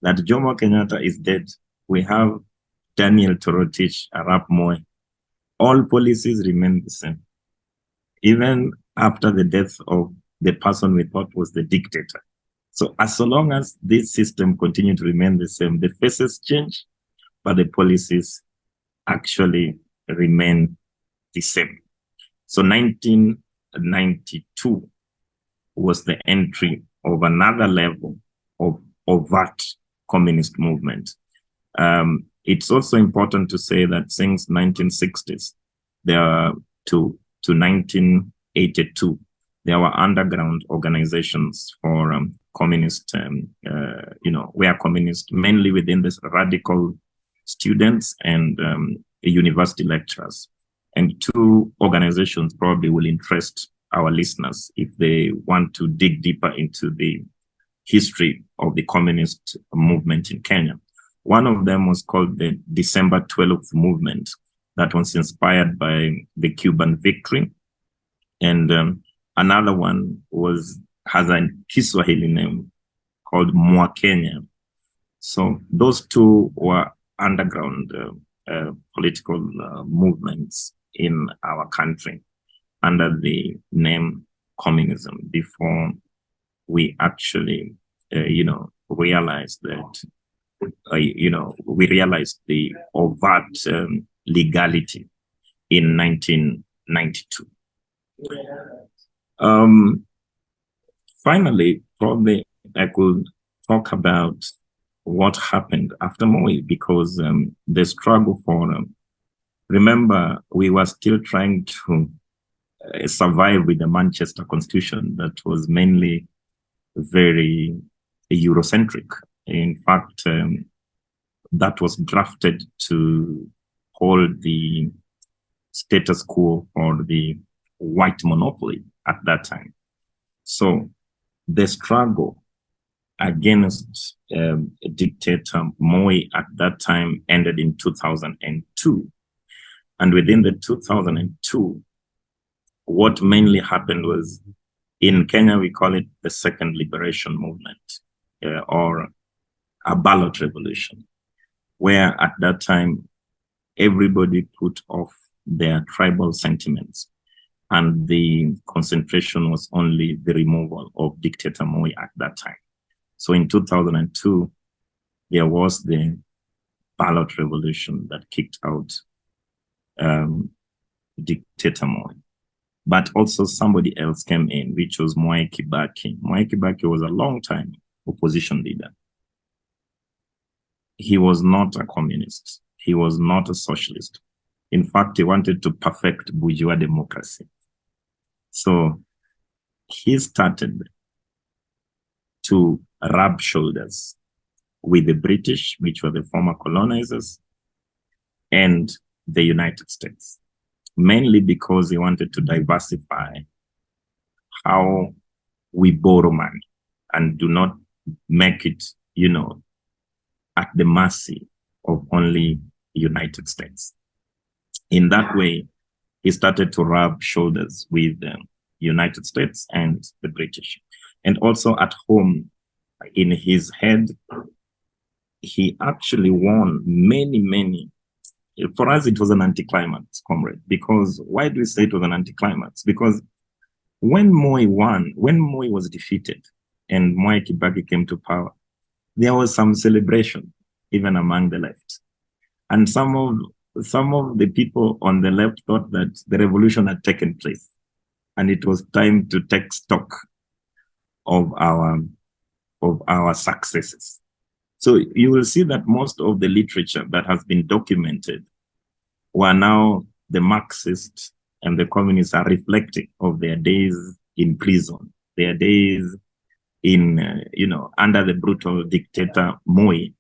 that Jomo Kenyatta is dead. We have Daniel Torotich, Arap Moi. All policies remain the same, even after the death of the person we thought was the dictator. So as long as this system continues to remain the same, the faces change, but the policies actually remain the same. So 1992 was the entry of another level of overt communist movement. It's also important to say that since 1960s, to 1982, there were underground organizations for communist, where communists, mainly within this radical students and university lecturers. And two organizations probably will interest our listeners if they want to dig deeper into the history of the communist movement in Kenya. One of them was called the December 12th movement, that was inspired by the Cuban victory. And another one has a Kiswahili name called Mwa Kenya. So those two were underground political movements in our country under the name communism, before we actually, realized that, we realized the overt legality in 1992. Finally, probably I could talk about what happened after Moi, because the struggle for, remember, we were still trying to survive with the Manchester Constitution that was mainly very Eurocentric. In fact, that was drafted to hold the status quo or the white monopoly at that time. So the struggle against dictator Moi at that time ended in 2002. And within the 2002, what mainly happened was, in Kenya, we call it the Second Liberation Movement, or a ballot revolution, where at that time, everybody put off their tribal sentiments, and the concentration was only the removal of dictator Moi at that time. So in 2002, there was the ballot revolution that kicked out dictator Moi. But also somebody else came in, which was Mwai Kibaki. Mwai Kibaki was a long-time opposition leader. He was not a communist. He was not a socialist. In fact, he wanted to perfect bourgeois democracy. So he started to rub shoulders with the British, which were the former colonizers, and the United States, mainly because he wanted to diversify how we borrow money and do not make it, at the mercy of only United States. In that way, he started to rub shoulders with the United States and the British. And also at home, in his head, he actually won many. For us, it was an anticlimax, comrade. Because why do we say it was an anticlimax? Because when Moi won, when Moi was defeated and Mwai Kibaki came to power, there was some celebration, even among the left. And some of the people on the left thought that the revolution had taken place, and it was time to take stock of our successes. So you will see that most of the literature that has been documented, where now the Marxists and the communists are reflecting of their days in prison, their days in, under the brutal dictator Moi.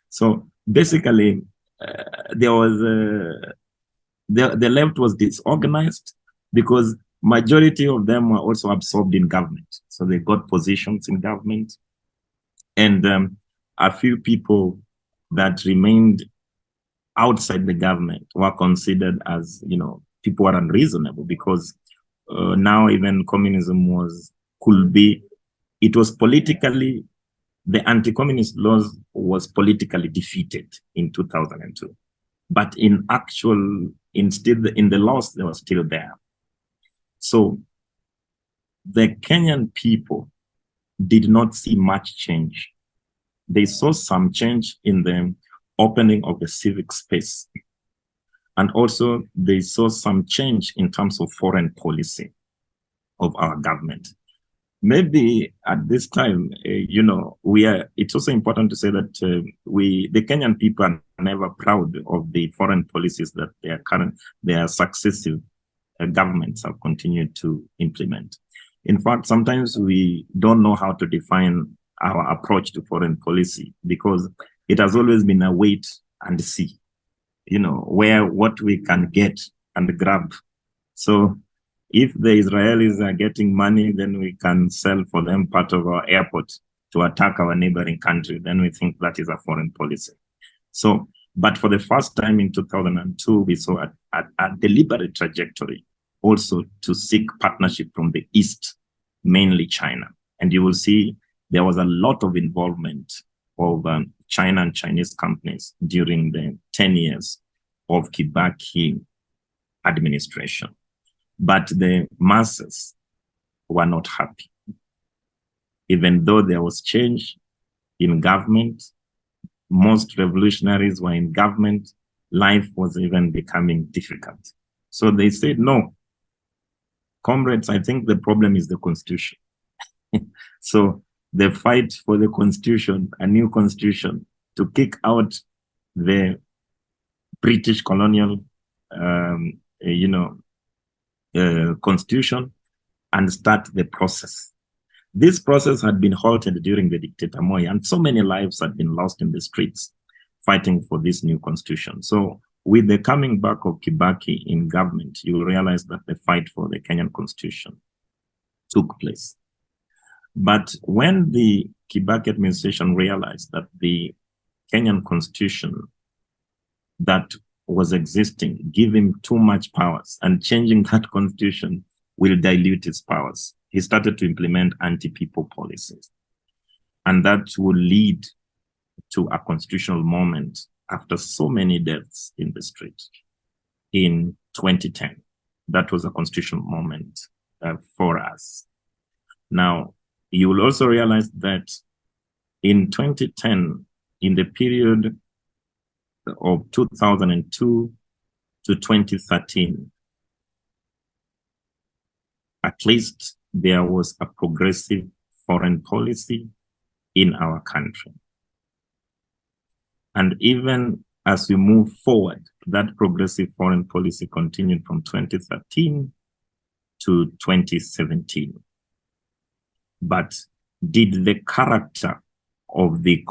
So basically, there was the left was disorganized because majority of them were also absorbed in government. So they got positions in government, and a few people that remained outside the government were considered as, people were unreasonable because now even communism it was politically, the anti-communist laws was politically defeated in 2002. But in the laws, they were still there. So the Kenyan people did not see much change. They saw some change in the opening of the civic space. And also they saw some change in terms of foreign policy of our government. Maybe at this time, it's also important to say that the Kenyan people are never proud of the foreign policies that their successive governments have continued to implement. In fact, sometimes we don't know how to define our approach to foreign policy because it has always been a wait and see, what we can get and grab. So if the Israelis are getting money, then we can sell for them part of our airport to attack our neighboring country. Then we think that is a foreign policy. So, but for the first time in 2002, we saw a deliberate trajectory also to seek partnership from the East, mainly China. And you will see there was a lot of involvement of China and Chinese companies during the 10 years of Kibaki administration. But the masses were not happy. Even though there was change in government, most revolutionaries were in government, life was even becoming difficult. So they said, no, comrades, I think the problem is the constitution. So the fight for the constitution, a new constitution, to kick out the British colonial, constitution and start the process. This process had been halted during the dictator Moi, and so many lives had been lost in the streets fighting for this new constitution. So with the coming back of Kibaki in government, you will realize that the fight for the Kenyan constitution took place. But when the Kibaki administration realized that the Kenyan constitution that was existing gave him too much powers, and changing that constitution will dilute his powers, he started to implement anti-people policies. And that will lead to a constitutional moment after so many deaths in the street. In 2010, that was a constitutional moment for us. Now, you will also realize that in 2010, in the period of 2002 to 2013, at least there was a progressive foreign policy in our country. And even as we move forward, that progressive foreign policy continued from 2013 to 2017. But did the character of the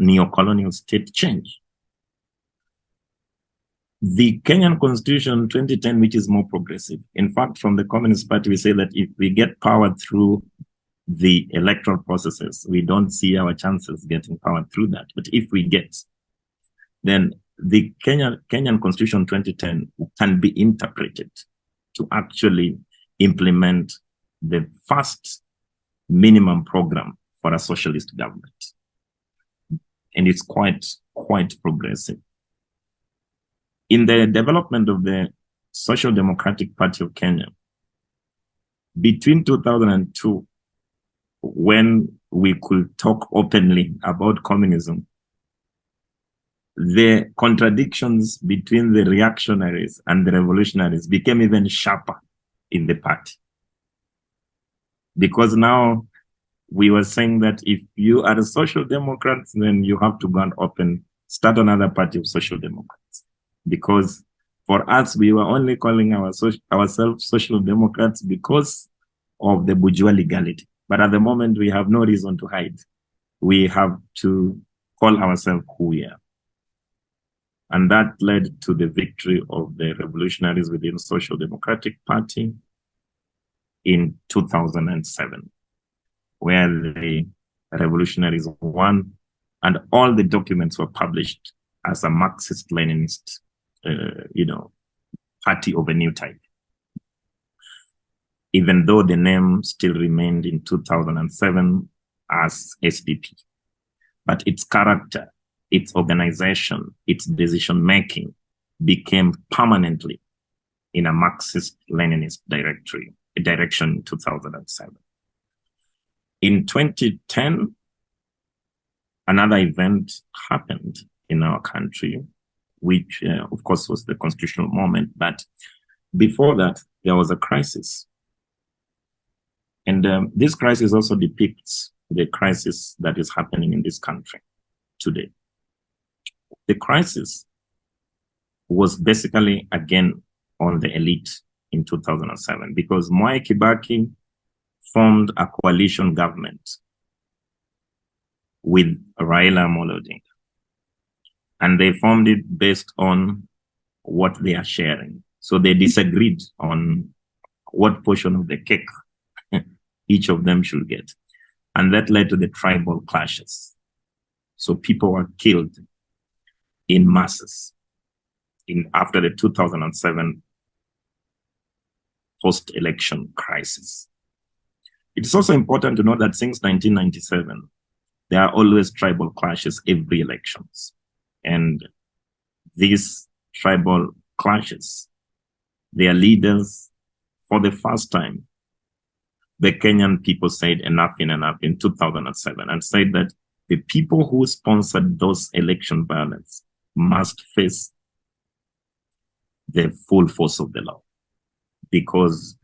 neocolonial state change? The Kenyan Constitution 2010, which is more progressive. In fact, from the Communist Party, we say that if we get power through the electoral processes, we don't see our chances getting power through that. But if we get, then the Kenyan Constitution 2010 can be interpreted to actually implement the first minimum program for a socialist government. And it's quite progressive. In the development of the Social Democratic Party of Kenya, between 2002, when we could talk openly about communism, the contradictions between the reactionaries and the revolutionaries became even sharper in the party. Because now we were saying that if you are a social democrat, then you have to go and start another party of social democrats. Because for us, we were only calling ourselves social democrats because of the bourgeois legality. But at the moment, we have no reason to hide. We have to call ourselves who we are. And that led to the victory of the revolutionaries within the Social Democratic Party in 2007, where the revolutionaries won, and all the documents were published as a Marxist-Leninist, party of a new type. Even though the name still remained in 2007 as SDP. But its character, its organization, its decision-making became permanently in a Marxist-Leninist direction in 2007. In 2010, another event happened in our country, which, of course, was the constitutional moment. But before that, there was a crisis. And this crisis also depicts the crisis that is happening in this country today. The crisis was basically, again, on the elite in 2007, because Mwai Kibaki formed a coalition government with Raila Amolo Odinga. And they formed it based on what they are sharing. So they disagreed on what portion of the cake each of them should get. And that led to the tribal clashes. So people were killed in masses after the 2007 post-election crisis. It's also important to note that since 1997, there are always tribal clashes every elections. And these tribal clashes, their leaders, for the first time, the Kenyan people said enough in 2007, and said that the people who sponsored those election violence must face the full force of the law, because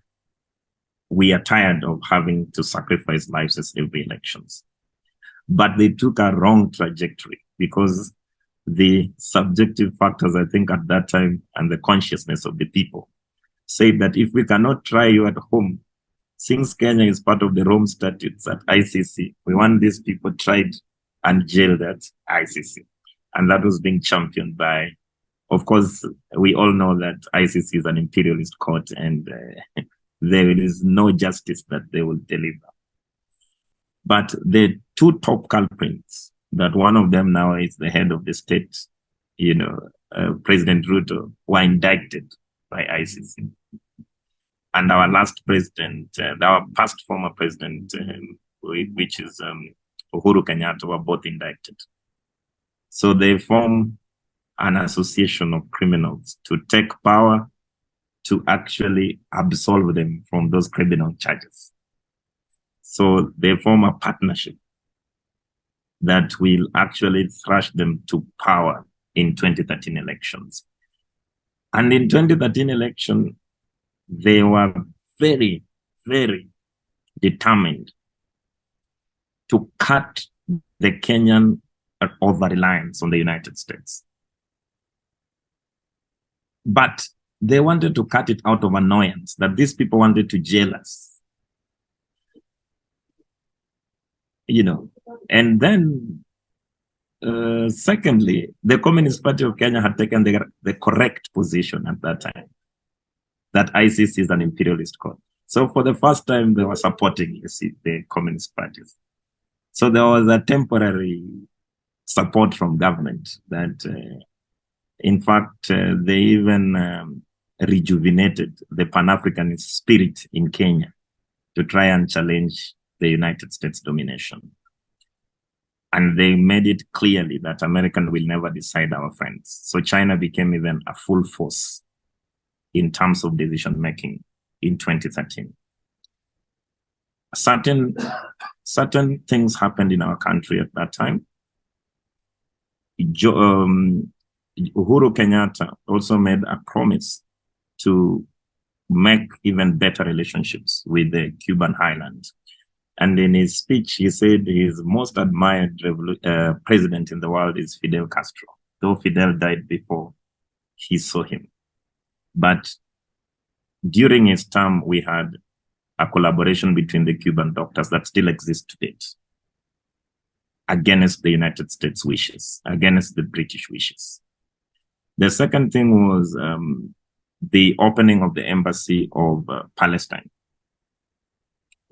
we are tired of having to sacrifice lives as every elections. But they took a wrong trajectory, because the subjective factors, I think, at that time, and the consciousness of the people said that if we cannot try you at home, since Kenya is part of the Rome Statutes at ICC, we want these people tried and jailed at ICC. And that was being championed by, of course, we all know that ICC is an imperialist court, and there is no justice that they will deliver. But the two top culprits, that one of them now is the head of the state, President Ruto, were indicted by ICC. And our last president, our past former president, which is Uhuru Kenyatta, were both indicted. So they form an association of criminals to take power to actually absolve them from those criminal charges. So they form a partnership that will actually thrash them to power in 2013 elections. And in 2013 election, they were very, very determined to cut the Kenyan over-reliance on the United States. But they wanted to cut it out of annoyance, that these people wanted to jail us. And then, secondly, the Communist Party of Kenya had taken the correct position at that time, that ICC is an imperialist court. So for the first time, they were supporting, the Communist parties. So there was a temporary support from government that, in fact, they even rejuvenated the Pan-Africanist spirit in Kenya to try and challenge the United States domination. And they made it clearly that America will never decide our friends. So China became even a full force in terms of decision-making in 2013. Certain things happened in our country at that time. Uhuru Kenyatta also made a promise to make even better relationships with the Cuban highlands. And in his speech, he said his most admired president in the world is Fidel Castro, though Fidel died before he saw him. But during his term, we had a collaboration between the Cuban doctors that still exists to date, against the United States wishes, against the British wishes. The second thing was the opening of the embassy of Palestine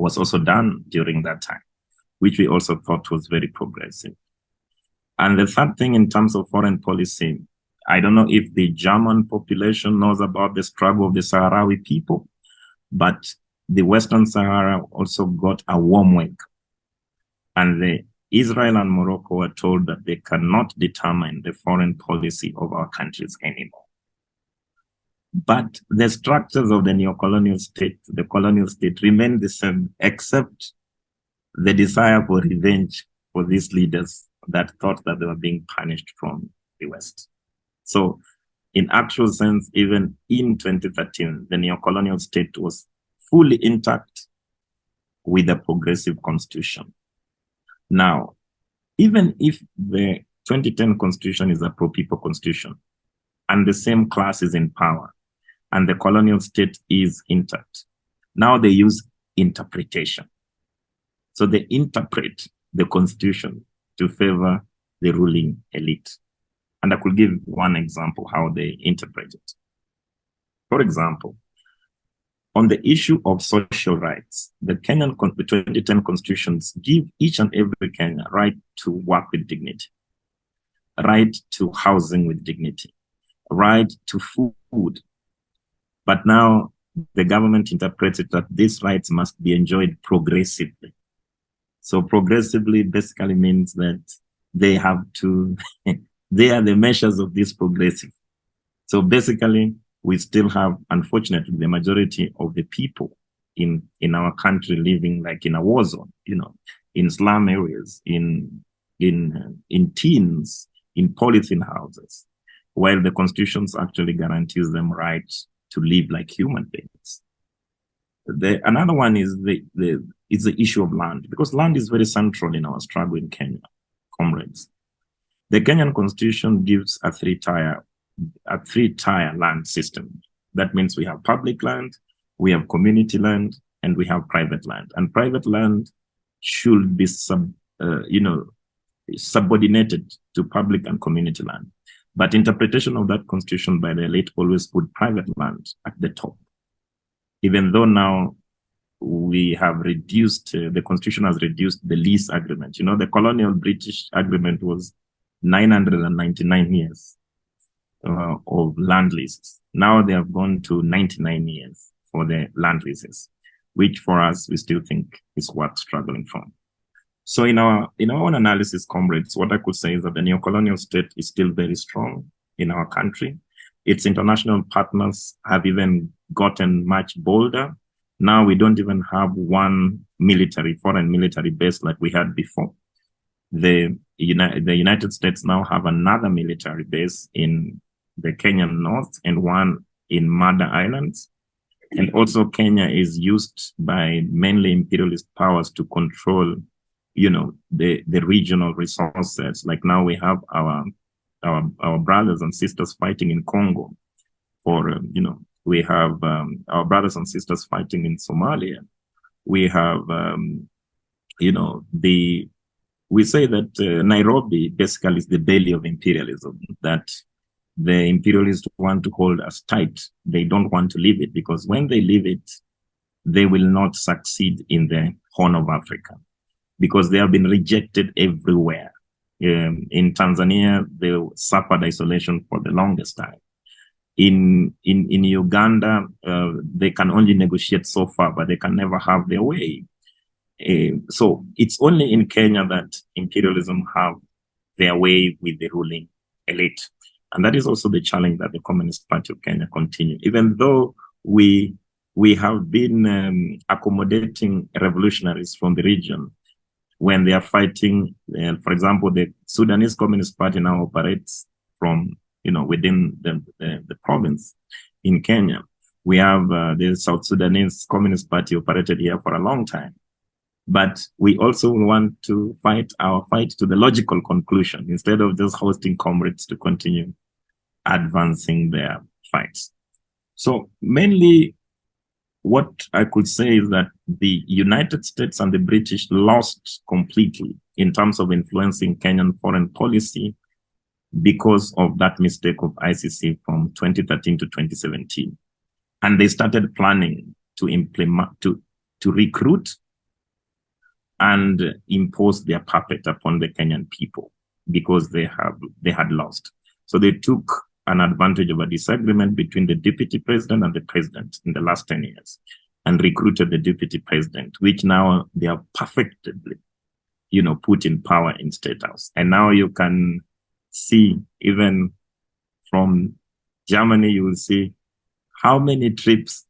was also done during that time, which we also thought was very progressive. And the third thing in terms of foreign policy, I don't know if the German population knows about the struggle of the Sahrawi people, but the Western Sahara also got a warm wake. And Israel and Morocco were told that they cannot determine the foreign policy of our countries anymore. But the structures of the neocolonial state, the colonial state, remain the same, except the desire for revenge for these leaders that thought that they were being punished from the West. So in actual sense, even in 2013, the neocolonial state was fully intact with a progressive constitution. Now, even if the 2010 constitution is a pro-people constitution and the same class is in power and the colonial state is intact, now they use interpretation. So they interpret the constitution to favor the ruling elite. And I could give one example how they interpret it. For example, on the issue of social rights, the 2010 constitutions give each and every Kenyan right to work with dignity, right to housing with dignity, right to food. But now the government interprets it that these rights must be enjoyed progressively. So progressively basically means that they have to, they are the measures of this progressive. So basically, we still have, unfortunately, the majority of the people in our country living like in a war zone, in slum areas, in teens, in polythene houses, while the constitutions actually guarantees them right to live like human beings. Another one is the issue of land, because land is very central in our struggle in Kenya, comrades. The Kenyan constitution gives a three-tier land system. That means we have public land, we have community land, and we have private land. And private land should be subordinated to public and community land. But interpretation of that constitution by the elite always put private land at the top. Even though now we have reduced, the constitution has reduced the lease agreement. The colonial British agreement was 999 years of land leases. Now they have gone to 99 years for the land leases, which for us, we still think is worth struggling from. So in our own analysis, comrades, what I could say is that the neocolonial state is still very strong in our country. Its international partners have even gotten much bolder. Now we don't even have one foreign military base like we had before. The United States now have another military base in the Kenyan north and one in Mother Islands. And also Kenya is used by mainly imperialist powers to control, the regional resources. Like now we have our brothers and sisters fighting in Congo, or, we have our brothers and sisters fighting in Somalia. We have, we say that Nairobi basically is the belly of imperialism, that the imperialists want to hold us tight. They don't want to leave it, because when they leave it, they will not succeed in the Horn of Africa, because they have been rejected everywhere. In Tanzania, they suffered isolation for the longest time. In Uganda, they can only negotiate so far, but they can never have their way. So it's only in Kenya that imperialism have their way with the ruling elite. And that is also the challenge that the Communist Party of Kenya continue. Even though we have been accommodating revolutionaries from the region when they are fighting, for example, the Sudanese Communist Party now operates from, within the province in Kenya. We have the South Sudanese Communist Party operated here for a long time. But we also want to fight our fight to the logical conclusion instead of just hosting comrades to continue advancing their fights. So mainly what I could say is that the United States and the British lost completely in terms of influencing Kenyan foreign policy because of that mistake of ICC from 2013 to 2017. And they started planning to implement, to recruit and impose their puppet upon the Kenyan people because they had lost. So they took an advantage of a disagreement between the deputy president and the president in the last 10 years and recruited the deputy president, which now they are perfectly, put in power in State House. And now you can see, even from Germany, you will see how many trips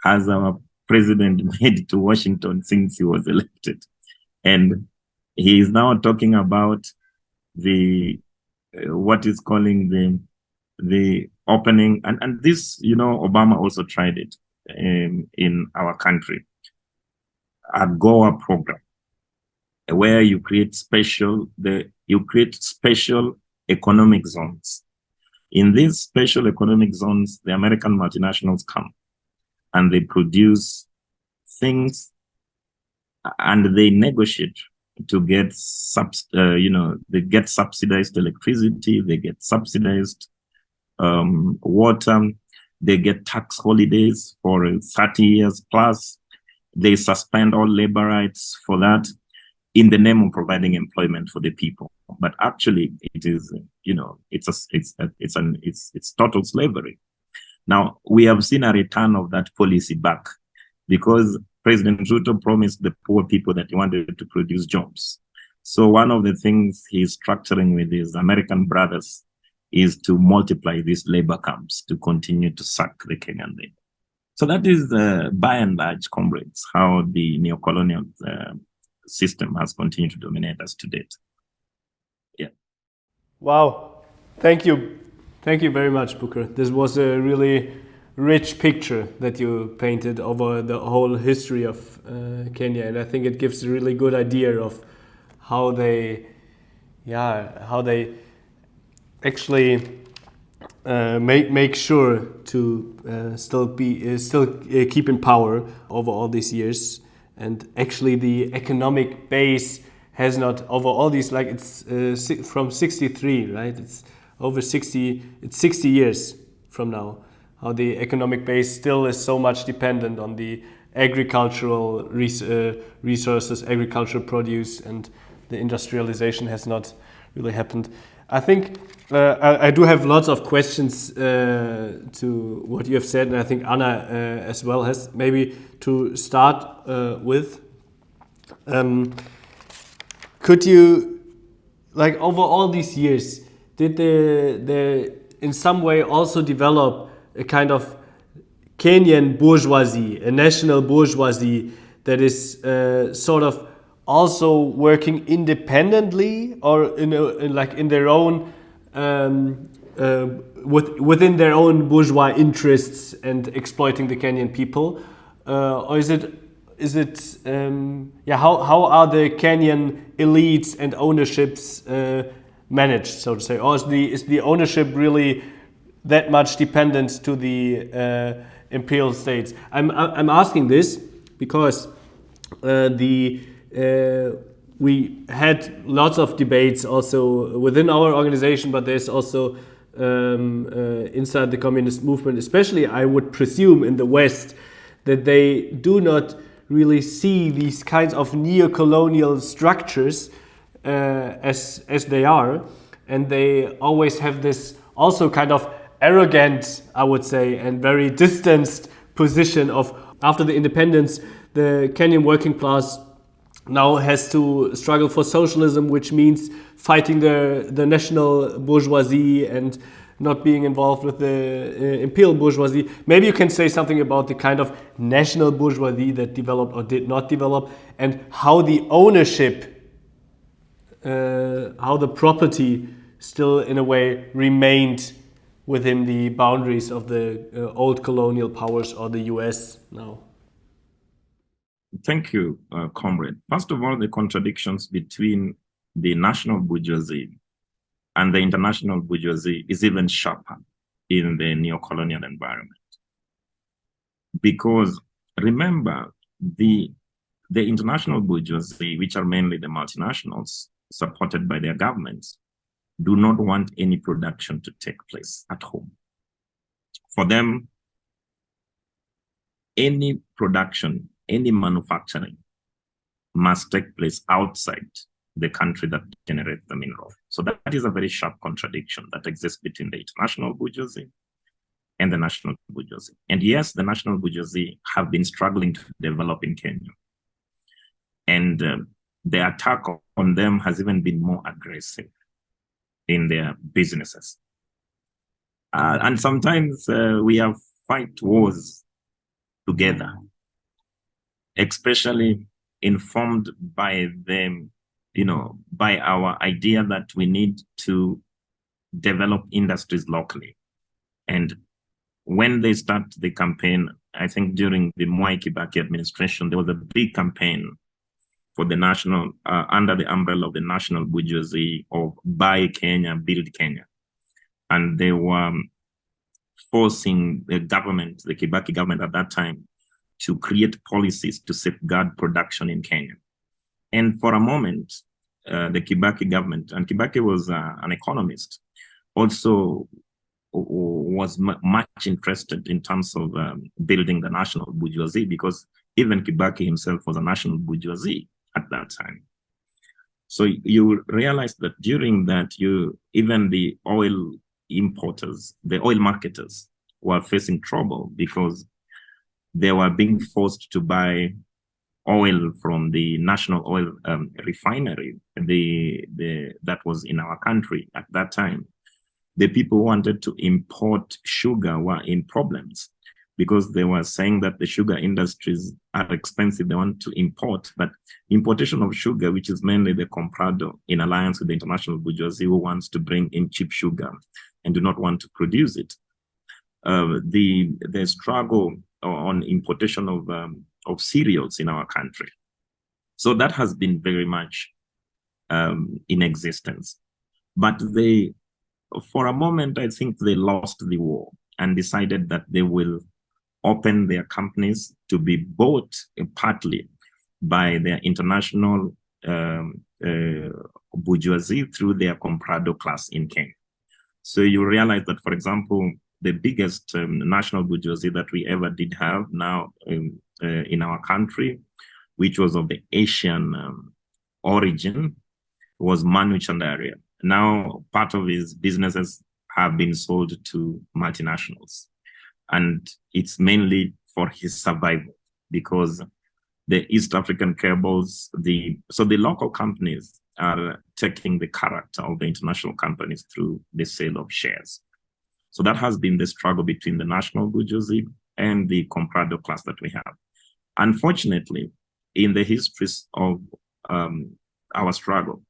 has our president made to Washington since he was elected. And he is now talking about what is calling the opening, and this, Obama also tried it in our country, a Goa program, where you create special economic zones. In these special economic zones, the American multinationals come and they produce things and they negotiate to get they get subsidized electricity, they get subsidized water, they get tax holidays for 30 years plus, they suspend all labor rights for that in the name of providing employment for the people. But actually it is, it's total slavery. Now we have seen a return of that policy back because President Ruto promised the poor people that he wanted to produce jobs. So one of the things he's structuring with his American brothers is to multiply these labor camps to continue to suck the Kenyan labor. So that is, by and large, comrades, how the neocolonial system has continued to dominate us to date. Yeah. Wow. Thank you. Thank you very much, Booker. This was a really rich picture that you painted over the whole history of Kenya, and I think it gives a really good idea of how they actually make sure to still keep in power over all these years, and actually the economic base has not over all these, like it's from 63, right? It's over 60, it's 60 years from now, how the economic base still is so much dependent on the agricultural resources, agricultural produce, and the industrialization has not really happened. I think I do have lots of questions to what you have said, and I think Anna as well has. Maybe to start with, could you, like over all these years, did there in some way also develop a kind of Kenyan bourgeoisie, a national bourgeoisie that is sort of also working independently or in their own within their own bourgeois interests and exploiting the Kenyan people, or is it how are the Kenyan elites and ownerships managed, so to say, or is the ownership really that much dependent to the imperial states? I'm asking this because we had lots of debates also within our organization, but there's also inside the communist movement, especially I would presume in the West, that they do not really see these kinds of neocolonial structures as they are, and they always have this also kind of arrogant, I would say, and very distanced position of after the independence, the Kenyan working class now has to struggle for socialism, which means fighting the national bourgeoisie and not being involved with the imperial bourgeoisie. Maybe you can say something about the kind of national bourgeoisie that developed or did not develop, and how the ownership, how the property still in a way remained within the boundaries of the old colonial powers or the US now. Thank you, comrade. First of all, the contradictions between the national bourgeoisie and the international bourgeoisie is even sharper in the neocolonial environment. Because remember, the international bourgeoisie, which are mainly the multinationals supported by their governments, do not want any production to take place at home. For them, any production, any manufacturing must take place outside the country that generates the mineral. So that is a very sharp contradiction that exists between the international bourgeoisie and the national bourgeoisie. And yes, the national bourgeoisie have been struggling to develop in Kenya. And the attack on them has even been more aggressive in their businesses. And sometimes we have fight wars together, especially informed by them, by our idea that we need to develop industries locally. And when they start the campaign, I think during the Mwai Kibaki administration, there was a big campaign for the national, under the umbrella of the national bourgeoisie of Buy Kenya, Build Kenya. And they were forcing the government, the Kibaki government at that time, to create policies to safeguard production in Kenya. And for a moment, the Kibaki government, and Kibaki was an economist, also was much interested in terms of building the national bourgeoisie, because even Kibaki himself was a national bourgeoisie at that time. So you realize that during that, even the oil importers, the oil marketers were facing trouble because they were being forced to buy oil from the national oil refinery that was in our country at that time. The people who wanted to import sugar were in problems because they were saying that the sugar industries are expensive. They want to import, but importation of sugar, which is mainly the comprado in alliance with the international bourgeoisie who wants to bring in cheap sugar and do not want to produce it. The struggle on importation of cereals in our country. So that has been very much in existence. But for a moment, I think they lost the war and decided that they will open their companies to be bought partly by their international bourgeoisie through their comprado class in Kenya. So you realize that, for example, the biggest national bourgeoisie that we ever did have now in our country, which was of the Asian origin, was Manu Chandaria. Now, part of his businesses have been sold to multinationals. And it's mainly for his survival, because the East African cables, so the local companies are taking the character of the international companies through the sale of shares. So that has been the struggle between the national bourgeoisie and the comprado class that we have. Unfortunately, in the histories of our struggle,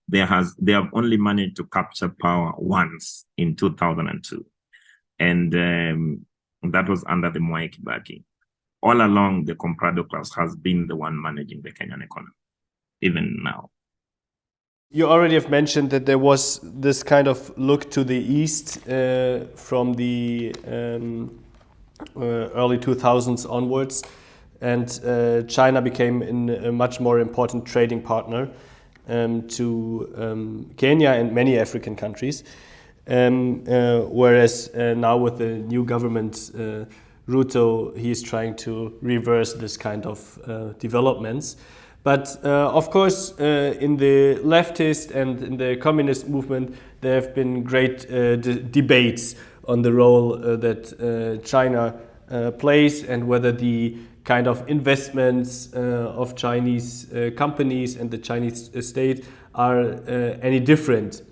they have only managed to capture power once in 2002. And that was under the Mwai Kibaki. All along, the comprado class has been the one managing the Kenyan economy, even now. You already have mentioned that there was this kind of look to the east from the early 2000s onwards, and China became a much more important trading partner to Kenya and many African countries. Whereas now with the new government, Ruto, he is trying to reverse this kind of developments. But of course, in the leftist and in the communist movement, there have been great debates on the role that China plays, and whether the kind of investments of Chinese companies and the Chinese state are any different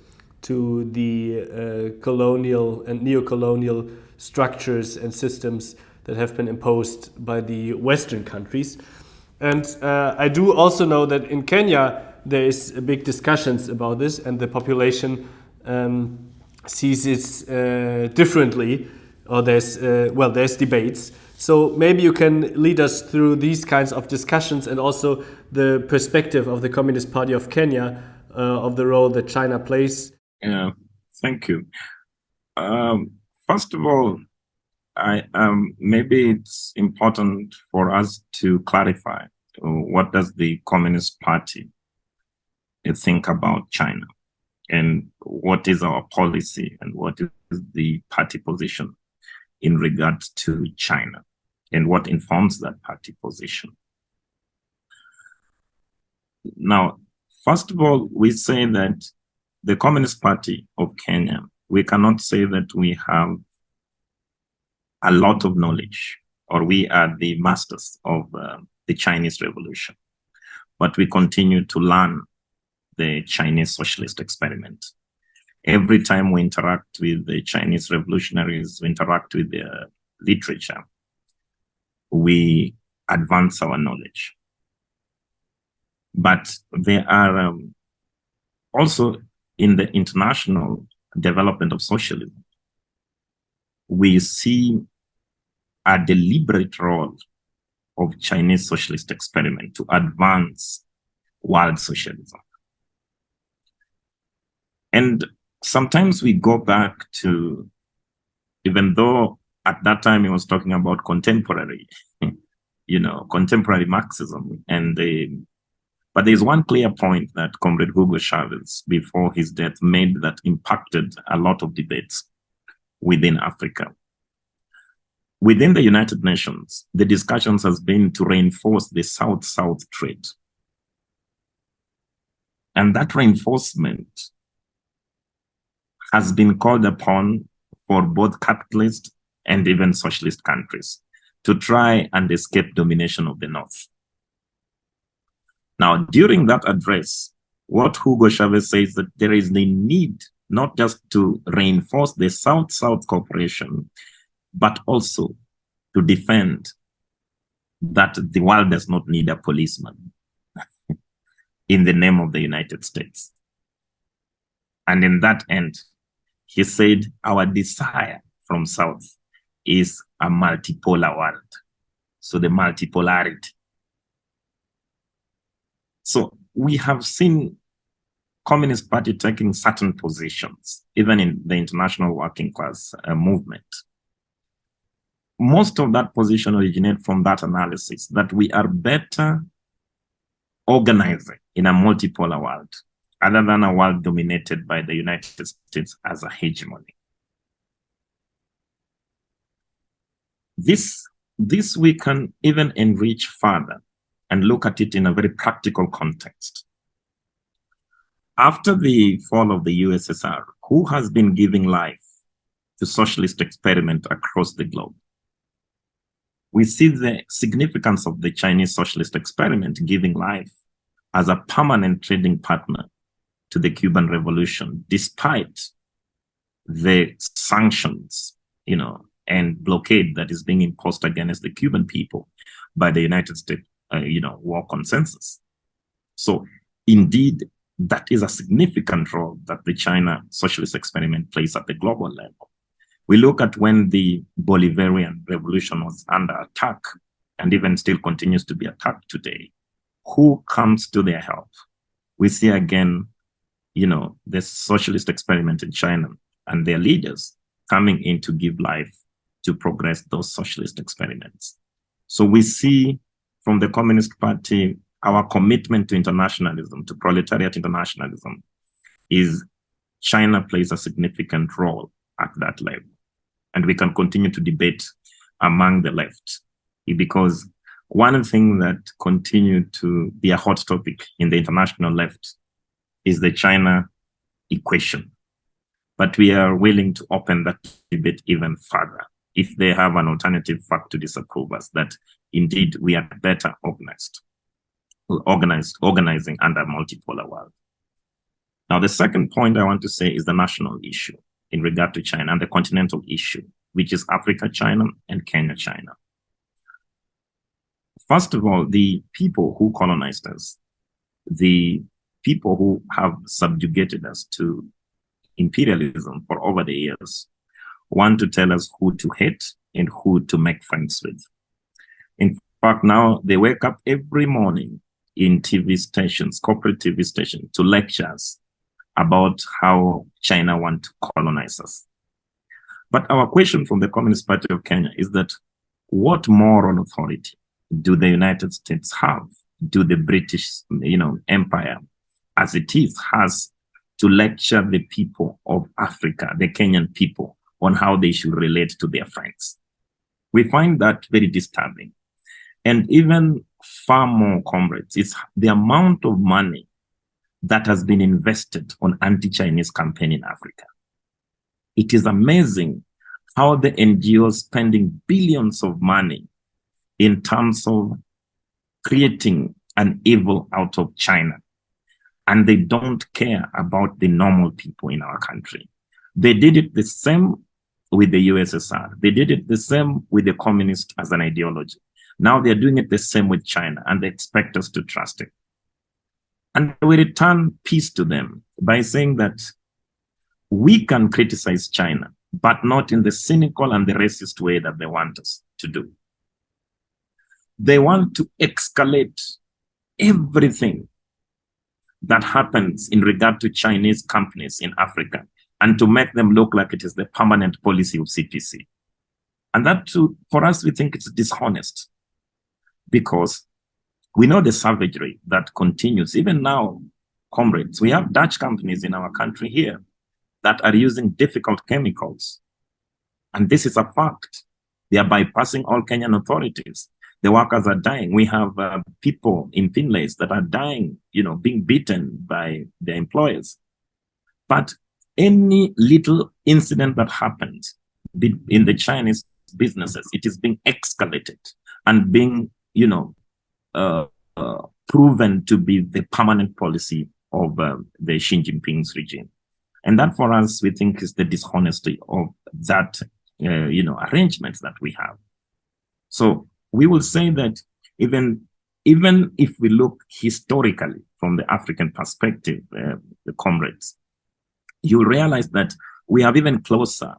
to the colonial and neocolonial structures and systems that have been imposed by the Western countries. And I do also know that in Kenya there is big discussions about this, and the population sees it differently, or there's debates. So maybe you can lead us through these kinds of discussions, and also the perspective of the Communist Party of Kenya of the role that China plays. Yeah, thank you. First of all, maybe it's important for us to clarify what does the Communist Party think about China, and what is our policy, and what is the party position in regard to China, and what informs that party position. Now, first of all, we say that the Communist Party of Kenya, we cannot say that we have a lot of knowledge, or we are the masters of the Chinese Revolution, but we continue to learn the Chinese socialist experiment. Every time we interact with the Chinese revolutionaries, we interact with their literature, we advance our knowledge. But there are also, in the international development of socialism, we see a deliberate role of Chinese socialist experiment to advance world socialism. And sometimes we go back to, even though at that time he was talking about contemporary, contemporary Marxism, but there's one clear point that Comrade Hugo Chavez, before his death, made that impacted a lot of debates within Africa. Within the United Nations, the discussions has been to reinforce the South-South trade. And that reinforcement has been called upon for both capitalist and even socialist countries to try and escape domination of the North. Now, during that address, what Hugo Chavez says that there is the need not just to reinforce the South-South cooperation, but also to defend that the world does not need a policeman in the name of the United States. And in that end, he said, our desire from South is a multipolar world. So the multipolarity. So we have seen Communist Party taking certain positions, even in the international working class movement. Most of that position originates from that analysis that we are better organizing in a multipolar world, other than a world dominated by the United States as a hegemony. This we can even enrich further and look at it in a very practical context. After the fall of the USSR, who has been giving life to socialist experiment across the globe? We see the significance of the Chinese socialist experiment giving life as a permanent trading partner to the Cuban Revolution, despite the sanctions, and blockade that is being imposed against the Cuban people by the United States, war consensus. So indeed, that is a significant role that the China socialist experiment plays at the global level. We look at when the Bolivarian revolution was under attack and even still continues to be attacked today. Who comes to their help? We see again, the socialist experiment in China and their leaders coming in to give life to progress those socialist experiments. So we see from the Communist Party, our commitment to internationalism, to proletariat internationalism, is China plays a significant role at that level. And we can continue to debate among the left, because one thing that continued to be a hot topic in the international left is the China equation. But we are willing to open that debate even further if they have an alternative fact to disapprove us, that indeed we are better organizing under a multipolar world. Now, the second point I want to say is the national issue in regard to China and the continental issue, which is Africa-China and Kenya-China. First of all, the people who colonized us, the people who have subjugated us to imperialism for over the years, want to tell us who to hate and who to make friends with. In fact, now they wake up every morning in TV stations, corporate TV stations, to lecture us about how China want to colonize us. But our question from the Communist Party of Kenya is that what moral authority do the United States have? Do the British, empire, as it is, has to lecture the people of Africa, the Kenyan people, on how they should relate to their friends? We find that very disturbing. And even far more, comrades, it's the amount of money that has been invested on anti-Chinese campaign in Africa. It is amazing how the NGOs spending billions of money in terms of creating an evil out of China. And they don't care about the normal people in our country. They did it the same with the USSR. They did it the same with the communist as an ideology. Now they're doing it the same with China, and they expect us to trust it. And we return peace to them by saying that we can criticize China, but not in the cynical and the racist way that they want us to do. They want to escalate everything that happens in regard to Chinese companies in Africa and to make them look like it is the permanent policy of CPC. And that, too, for us, we think it's dishonest, because we know the savagery that continues. Even now, comrades, we have Dutch companies in our country here that are using difficult chemicals. And this is a fact. They are bypassing all Kenyan authorities. The workers are dying. We have people in Finlays that are dying, being beaten by their employers. But any little incident that happens in the Chinese businesses, it is being escalated and being, proven to be the permanent policy of the Xi Jinping's regime. And that, for us, we think is the dishonesty of that, arrangements that we have. So we will say that even if we look historically from the African perspective, the comrades, you realize that we have even closer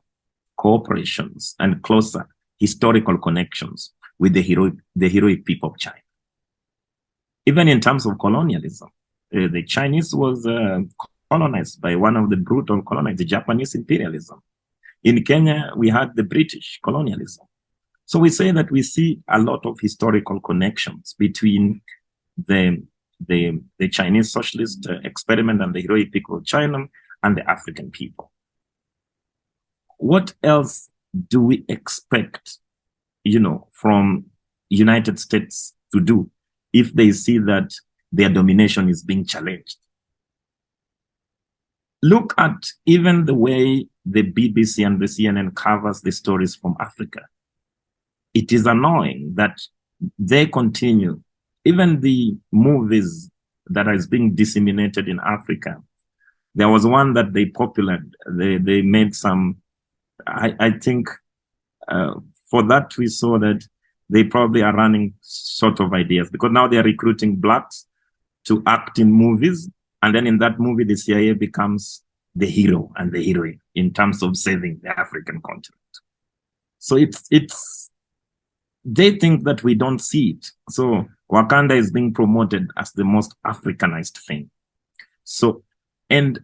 cooperations and closer historical connections with the heroic people of China. Even in terms of colonialism, the Chinese was colonized by one of the brutal colonizers, the Japanese imperialism. In Kenya, we had the British colonialism. So we say that we see a lot of historical connections between the the Chinese socialist experiment and the heroic people of China and the African people. What else do we expect, from United States to do if they see that their domination is being challenged? Look at even the way the BBC and the CNN covers the stories from Africa. It is annoying that they continue, even the movies that is being disseminated in Africa. There was one that they popularized. They made some, I think for that we saw that they probably are running sort of ideas, because now they are recruiting blacks to act in movies. And then in that movie, the CIA becomes the hero and the heroine in terms of saving the African continent. So they think that we don't see it. So Wakanda is being promoted as the most Africanized thing. So, and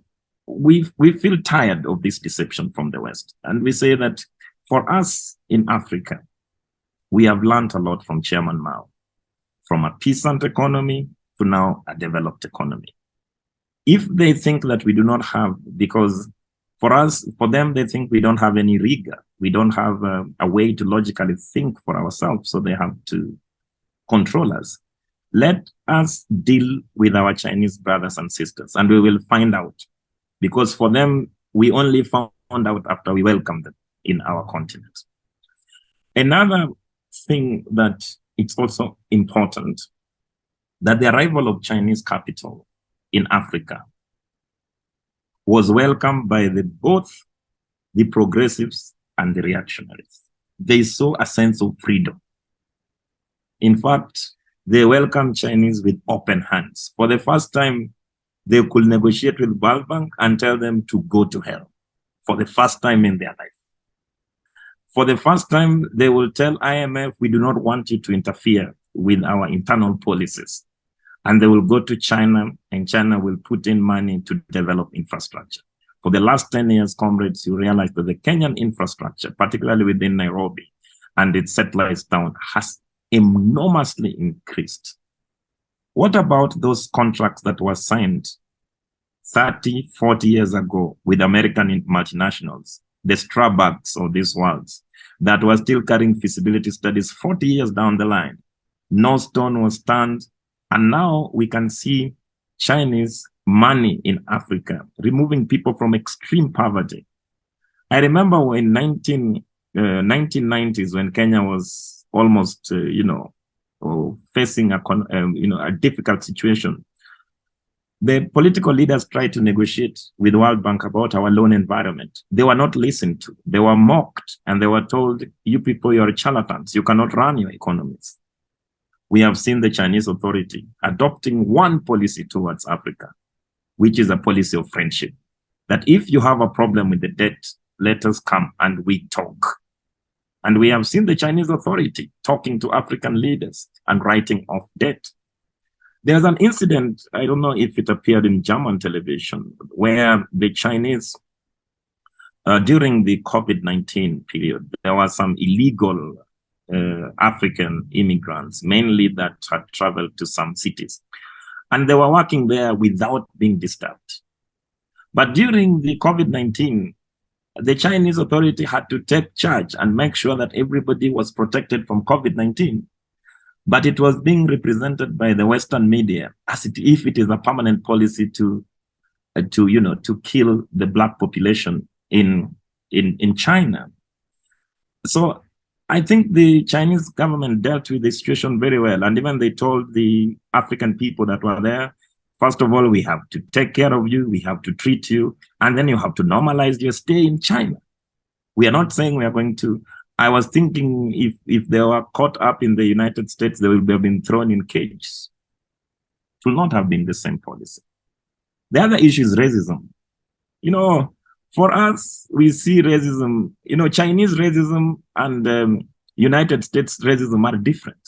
we feel tired of this deception from the West. And we say that for us in Africa, we have learned a lot from Chairman Mao, from a peasant economy to now a developed economy. If they think that we do not have, because for them, they think we don't have any rigor. We don't have a way to logically think for ourselves, so they have to control us. Let us deal with our Chinese brothers and sisters, and we will find out. Because for them, we only found out after we welcomed them in our continent. Another thing that it's also important, that the arrival of Chinese capital in Africa was welcomed by both the progressives and the reactionaries. They saw a sense of freedom. In fact, they welcomed Chinese with open hands. For the first time, they could negotiate with World Bank and tell them to go to hell. For the first time in their life. For the first time, they will tell IMF, we do not want you to interfere with our internal policies. And they will go to China, and China will put in money to develop infrastructure. For the last 10 years, comrades, you realize that the Kenyan infrastructure, particularly within Nairobi and its satellite town, has enormously increased. What about those contracts that were signed 30, 40 years ago with American multinationals, the Starbucks of these worlds, that were still carrying feasibility studies 40 years down the line? No stone was turned. And now we can see Chinese money in Africa, removing people from extreme poverty. I remember in 1990s, when Kenya was almost, facing a difficult situation, the political leaders tried to negotiate with World Bank about our loan environment. They were not listened to. They were mocked, and they were told, you people, you're charlatans. You cannot run your economies. We have seen the Chinese authority adopting one policy towards Africa, which is a policy of friendship. That if you have a problem with the debt, let us come and we talk. And we have seen the Chinese authority talking to African leaders and writing off debt. There's an incident, I don't know if it appeared in German television, where the Chinese, during the COVID-19 period, there were some illegal African immigrants, mainly that had traveled to some cities. And they were working there without being disturbed. But during the COVID-19, the Chinese authority had to take charge and make sure that everybody was protected from COVID-19. But it was being represented by the Western media as if it is a permanent policy to kill the black population in China. So I think the Chinese government dealt with the situation very well. And even they told the African people that were there, first of all, we have to take care of you, we have to treat you, and then you have to normalize your stay in China. We are not saying we are going to. I was thinking if they were caught up in the United States, they would have been thrown in cages. It will not have been the same policy. The other issue is racism. For us, we see racism, Chinese racism and United States racism are different.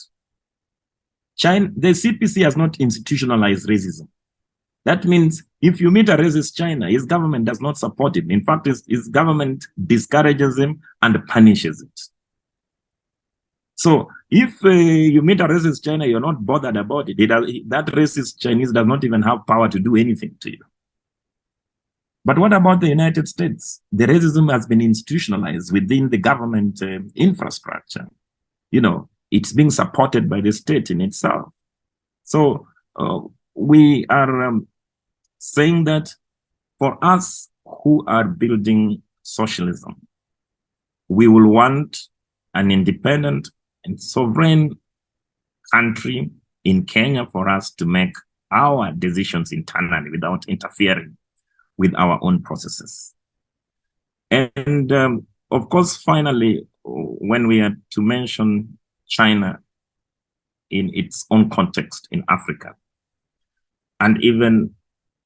The CPC has not institutionalized racism. That means if you meet a racist China, his government does not support him. In fact, his government discourages him and punishes it. So if you meet a racist China, you're not bothered about it. That racist Chinese does not even have power to do anything to you. But what about the United States? The racism has been institutionalized within the government infrastructure. It's being supported by the state in itself. So we are saying that for us who are building socialism, we will want an independent and sovereign country in Kenya for us to make our decisions internally without interfering with our own processes. And of course, finally, when we are to mention China in its own context in Africa, and even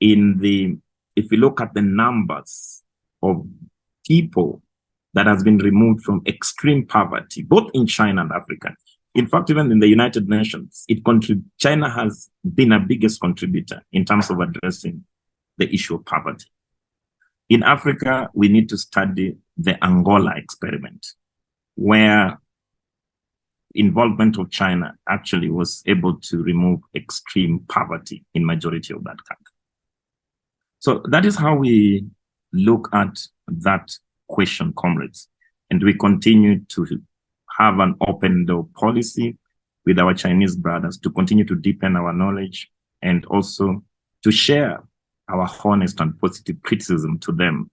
if you look at the numbers of people that has been removed from extreme poverty, both in China and Africa. In fact, even in the United Nations, China has been a biggest contributor in terms of addressing the issue of poverty. In Africa, we need to study the Angola experiment, where involvement of China actually was able to remove extreme poverty in majority of that country. So that is how we look at that question, comrades. And we continue to have an open door policy with our Chinese brothers to continue to deepen our knowledge and also to share our honest and positive criticism to them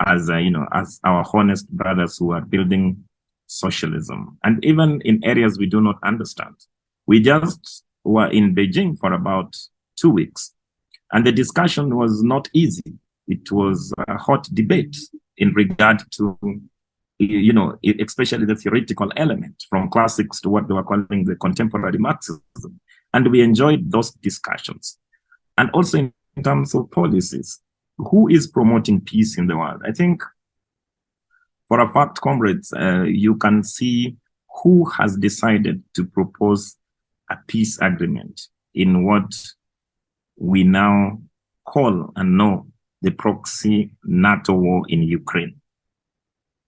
as our honest brothers who are building socialism. And even in areas we do not understand. We just were in Beijing for about 2 weeks, and the discussion was not easy. It was a hot debate in regard to, especially the theoretical element from classics to what they were calling the contemporary Marxism. And we enjoyed those discussions. And also in terms of policies, who is promoting peace in the world? I think for a fact, comrades, you can see who has decided to propose a peace agreement in what we now call and know the proxy NATO war in Ukraine.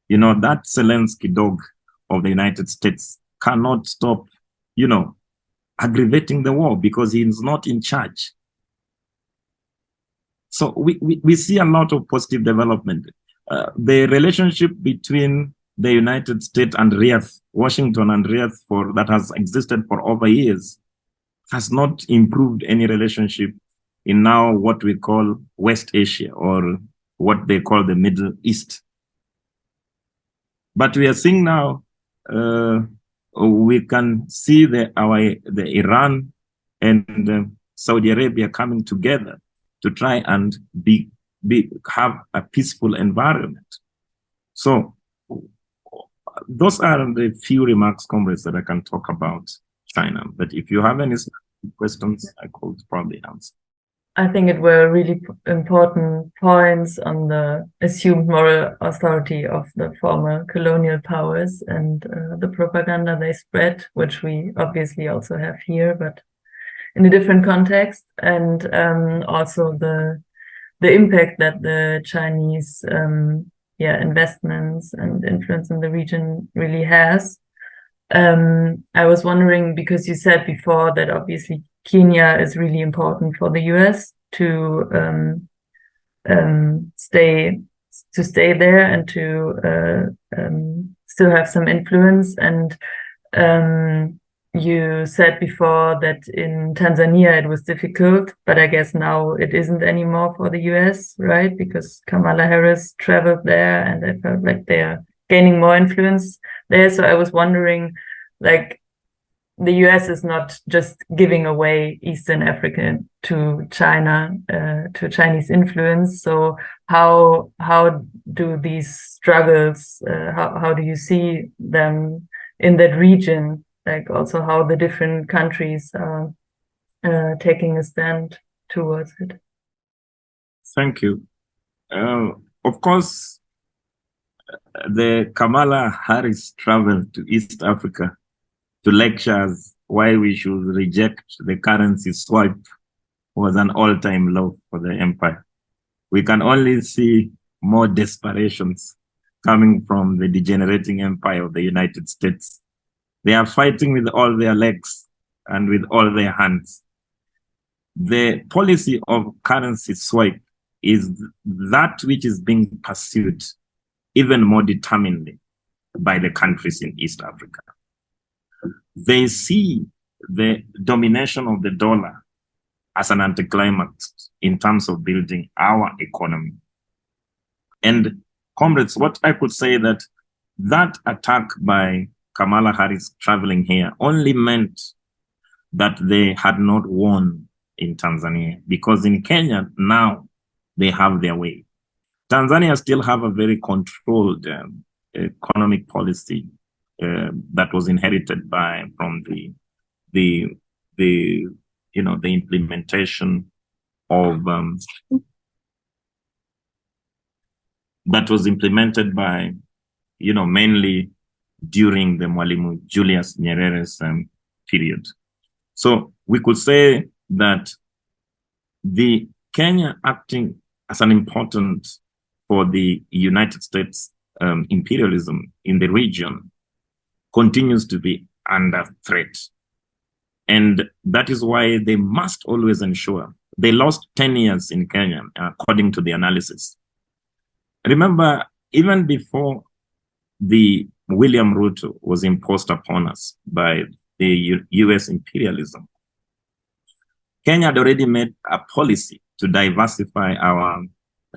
That Zelensky dog of the United States cannot stop, aggravating the war because he is not in charge. So we see a lot of positive development. The relationship between the United States and Riyadh, Washington and Riyadh, that has existed for over years, has not improved any relationship in now what we call West Asia, or what they call the Middle East. But we are seeing now, we can see the Iran and Saudi Arabia coming together to try and have a peaceful environment. So those are the few remarks, comrades, that I can talk about China. But if you have any questions, I could probably answer. I think it were really important points on the assumed moral authority of the former colonial powers and the propaganda they spread, which we obviously also have here, but in a different context, and also the impact that the Chinese investments and influence in the region really has. I was wondering, because you said before that obviously Kenya is really important for the US to stay there and to still have some influence. And you said before that in Tanzania it was difficult, but I guess now it isn't anymore for the US, right? Because Kamala Harris traveled there and I felt like they're gaining more influence there. So I was wondering, like, the US is not just giving away Eastern Africa to China, to Chinese influence. So how do these struggles, how do you see them in that region? Like also how the different countries are taking a stand towards it. Thank you. Of course, the Kamala Harris travel to East Africa to lectures why we should reject the currency swap was an all-time low for the empire. We can only see more desperations coming from the degenerating empire of the United States They are fighting with all their legs and with all their hands. The policy of currency swipe is that which is being pursued even more determinedly by the countries in East Africa. They see the domination of the dollar as an anticlimax in terms of building our economy. And comrades, what I could say that attack by Kamala Harris traveling here only meant that they had not won in Tanzania, because in Kenya now they have their way. Tanzania still have a very controlled economic policy that was inherited from the implementation of that was implemented by mainly during the Mwalimu Julius Nyerere's period. So we could say that the Kenya acting as an important for the United States imperialism in the region continues to be under threat. And that is why they must always ensure. They lost 10 years in Kenya, according to the analysis. Remember, even before the William Ruto was imposed upon us by the US imperialism, Kenya had already made a policy to diversify our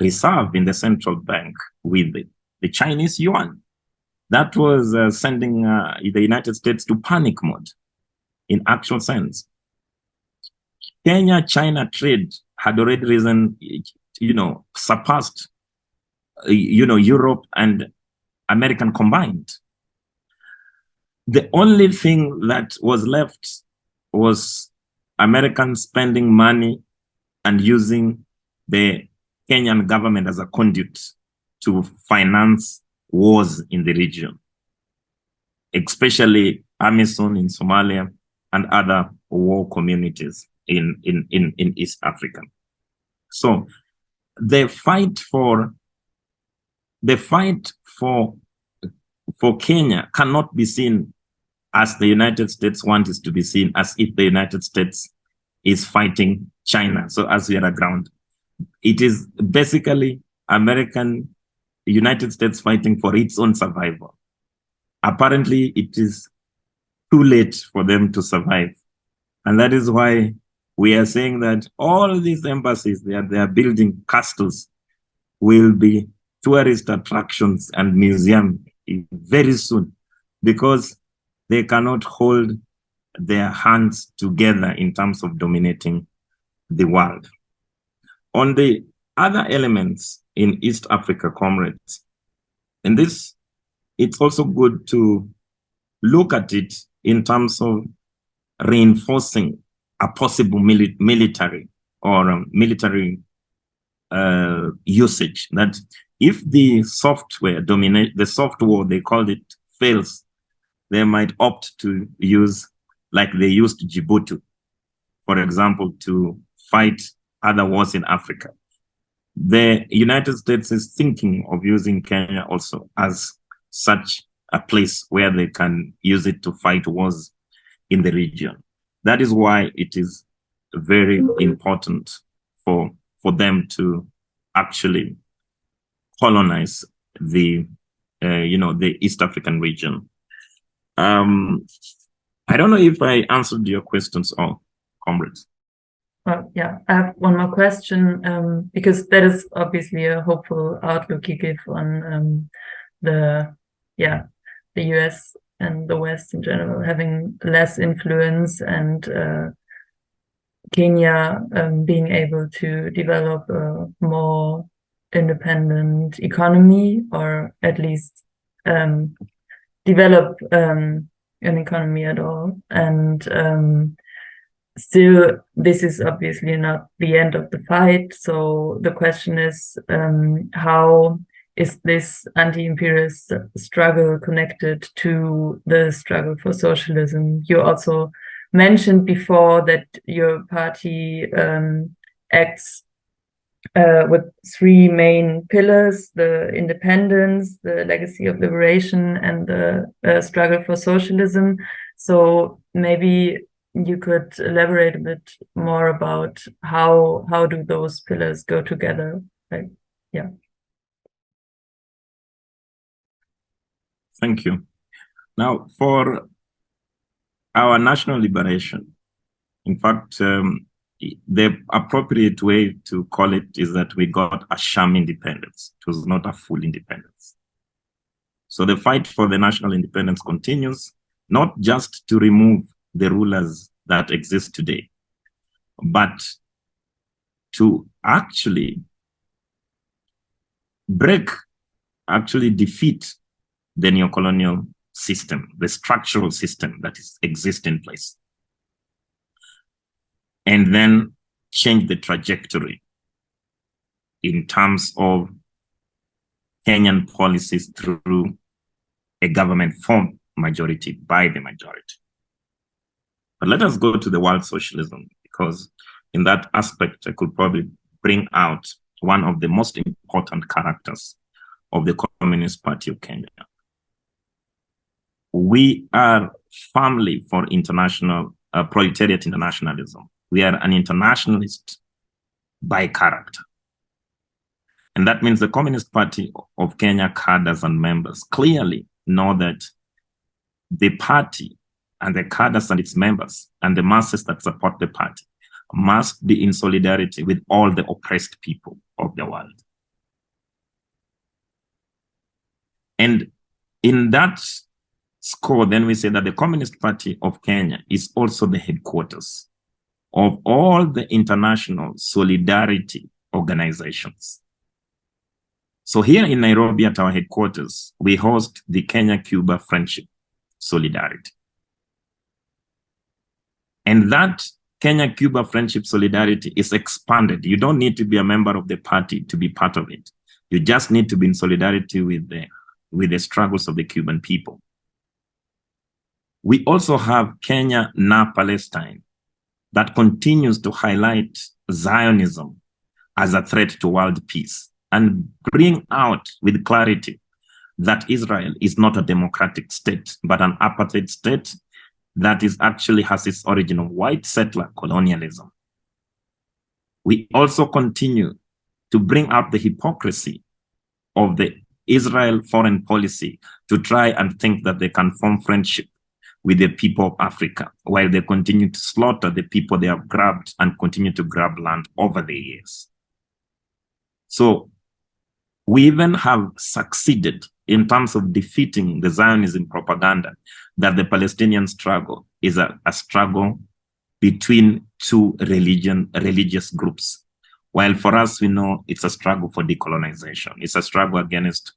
reserve in the central bank with the Chinese yuan. That was sending the United States to panic mode in actual sense. Kenya-China trade had already risen, surpassed, Europe and American combined. The only thing that was left was Americans spending money and using the Kenyan government as a conduit to finance wars in the region, especially AMISOM in Somalia and other war communities in East Africa. So the fight for Kenya cannot be seen as the United States want it to be seen, as if the United States is fighting China. So as we are aground, it is basically United States fighting for its own survival. Apparently, it is too late for them to survive. And that is why we are saying that all these embassies they are building castles will be tourist attractions and museums very soon, because they cannot hold their hands together in terms of dominating the world. On the other elements in East Africa, comrades, and this, it's also good to look at it in terms of reinforcing a possible military usage. That if the software they called it, fails, they might opt to use, like they used Djibouti, for example, to fight other wars in Africa. The United States is thinking of using Kenya also as such a place where they can use it to fight wars in the region. That is why it is very important for them to actually colonize the East African region. I don't know if I answered your questions, all comrades. Well, yeah, I have one more question, because that is obviously a hopeful outlook you give on the US and the West in general having less influence, and Kenya being able to develop a more independent economy, or at least develop an economy at all. And still, this is obviously not the end of the fight. So the question is, how is this anti-imperialist struggle connected to the struggle for socialism? You also mentioned before that your party acts with three main pillars: the independence, the legacy of liberation, and the struggle for socialism. So maybe you could elaborate a bit more about how do those pillars go together? Like, yeah. Thank you. Now, for our national liberation, in fact, the appropriate way to call it is that we got a sham independence. It was not a full independence. So the fight for the national independence continues, not just to remove the rulers that exist today, but to actually defeat the neocolonial system, the structural system that exists in place, and then change the trajectory in terms of Kenyan policies through a government formed majority by the majority. But let us go to the world socialism, because in that aspect, I could probably bring out one of the most important characters of the Communist Party of Kenya. We are firmly for international proletariat internationalism. We are an internationalist by character. And that means the Communist Party of Kenya cadres and members clearly know that the party and the cadres and its members and the masses that support the party must be in solidarity with all the oppressed people of the world. And in that score, then we say that the Communist Party of Kenya is also the headquarters of all the international solidarity organizations. So here in Nairobi at our headquarters, we host the Kenya-Cuba Friendship Solidarity. And that Kenya-Cuba Friendship Solidarity is expanded. You don't need to be a member of the party to be part of it. You just need to be in solidarity with the struggles of the Cuban people. We also have Kenya Na Palestine that continues to highlight Zionism as a threat to world peace and bring out with clarity that Israel is not a democratic state, but an apartheid state that is actually has its origin of white settler colonialism. We also continue to bring out the hypocrisy of the Israel foreign policy to try and think that they can form friendship with the people of Africa while they continue to slaughter the people they have grabbed and continue to grab land over the years. So we even have succeeded in terms of defeating the Zionism propaganda that the Palestinian struggle is a struggle between two religious groups. While for us, we know it's a struggle for decolonization. It's a struggle against,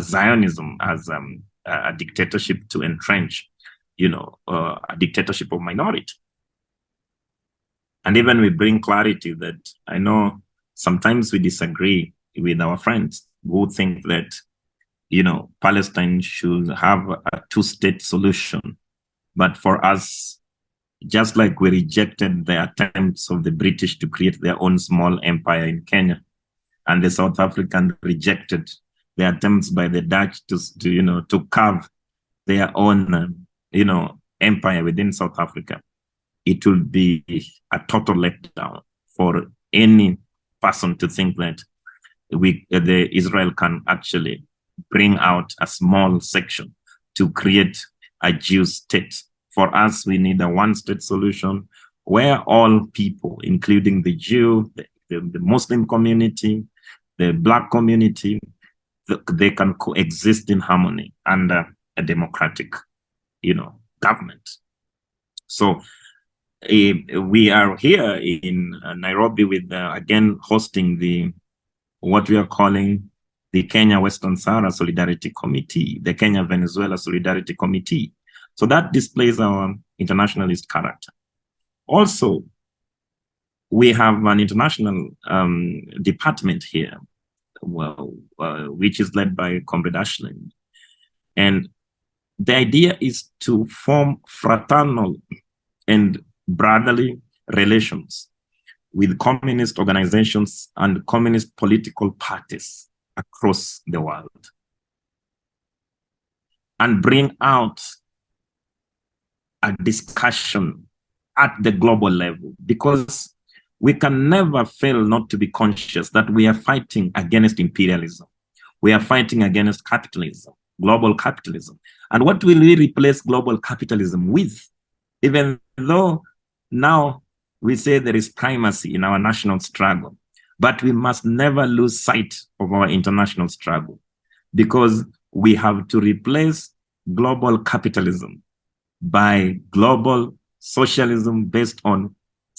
Zionism as a dictatorship to entrench, a dictatorship of minority. And even we bring clarity that I know sometimes we disagree with our friends who think that, Palestine should have a two-state solution. But for us, just like we rejected the attempts of the British to create their own small empire in Kenya, and the South Africans rejected the attempts by the Dutch to carve their own, empire within South Africa, it will be a total letdown for any person to think that the Israel can actually bring out a small section to create a Jew state. For us, we need a one-state solution where all people, including the Jew, the Muslim community, the Black community, they can coexist in harmony under a democratic, government. So we are here in Nairobi with, again, hosting what we are calling the Kenya Western Sahara Solidarity Committee, the Kenya Venezuela Solidarity Committee. So that displays our internationalist character. Also, we have an international department here, which is led by Comrade Ashland. And the idea is to form fraternal and brotherly relations with communist organizations and communist political parties across the world and bring out a discussion at the global level, because we can never fail not to be conscious that we are fighting against imperialism. We are fighting against capitalism, global capitalism. And what will we replace global capitalism with? Even though now we say there is primacy in our national struggle, but we must never lose sight of our international struggle, because we have to replace global capitalism by global socialism based on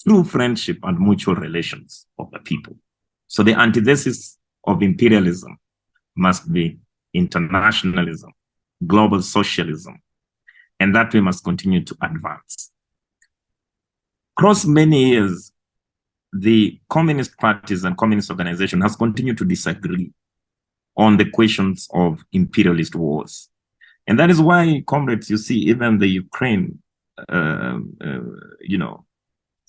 true friendship and mutual relations of the people. So the antithesis of imperialism must be internationalism, global socialism, and that we must continue to advance. Across many years, the communist parties and communist organizations has continued to disagree on the questions of imperialist wars. And that is why, comrades, you see even the Ukraine,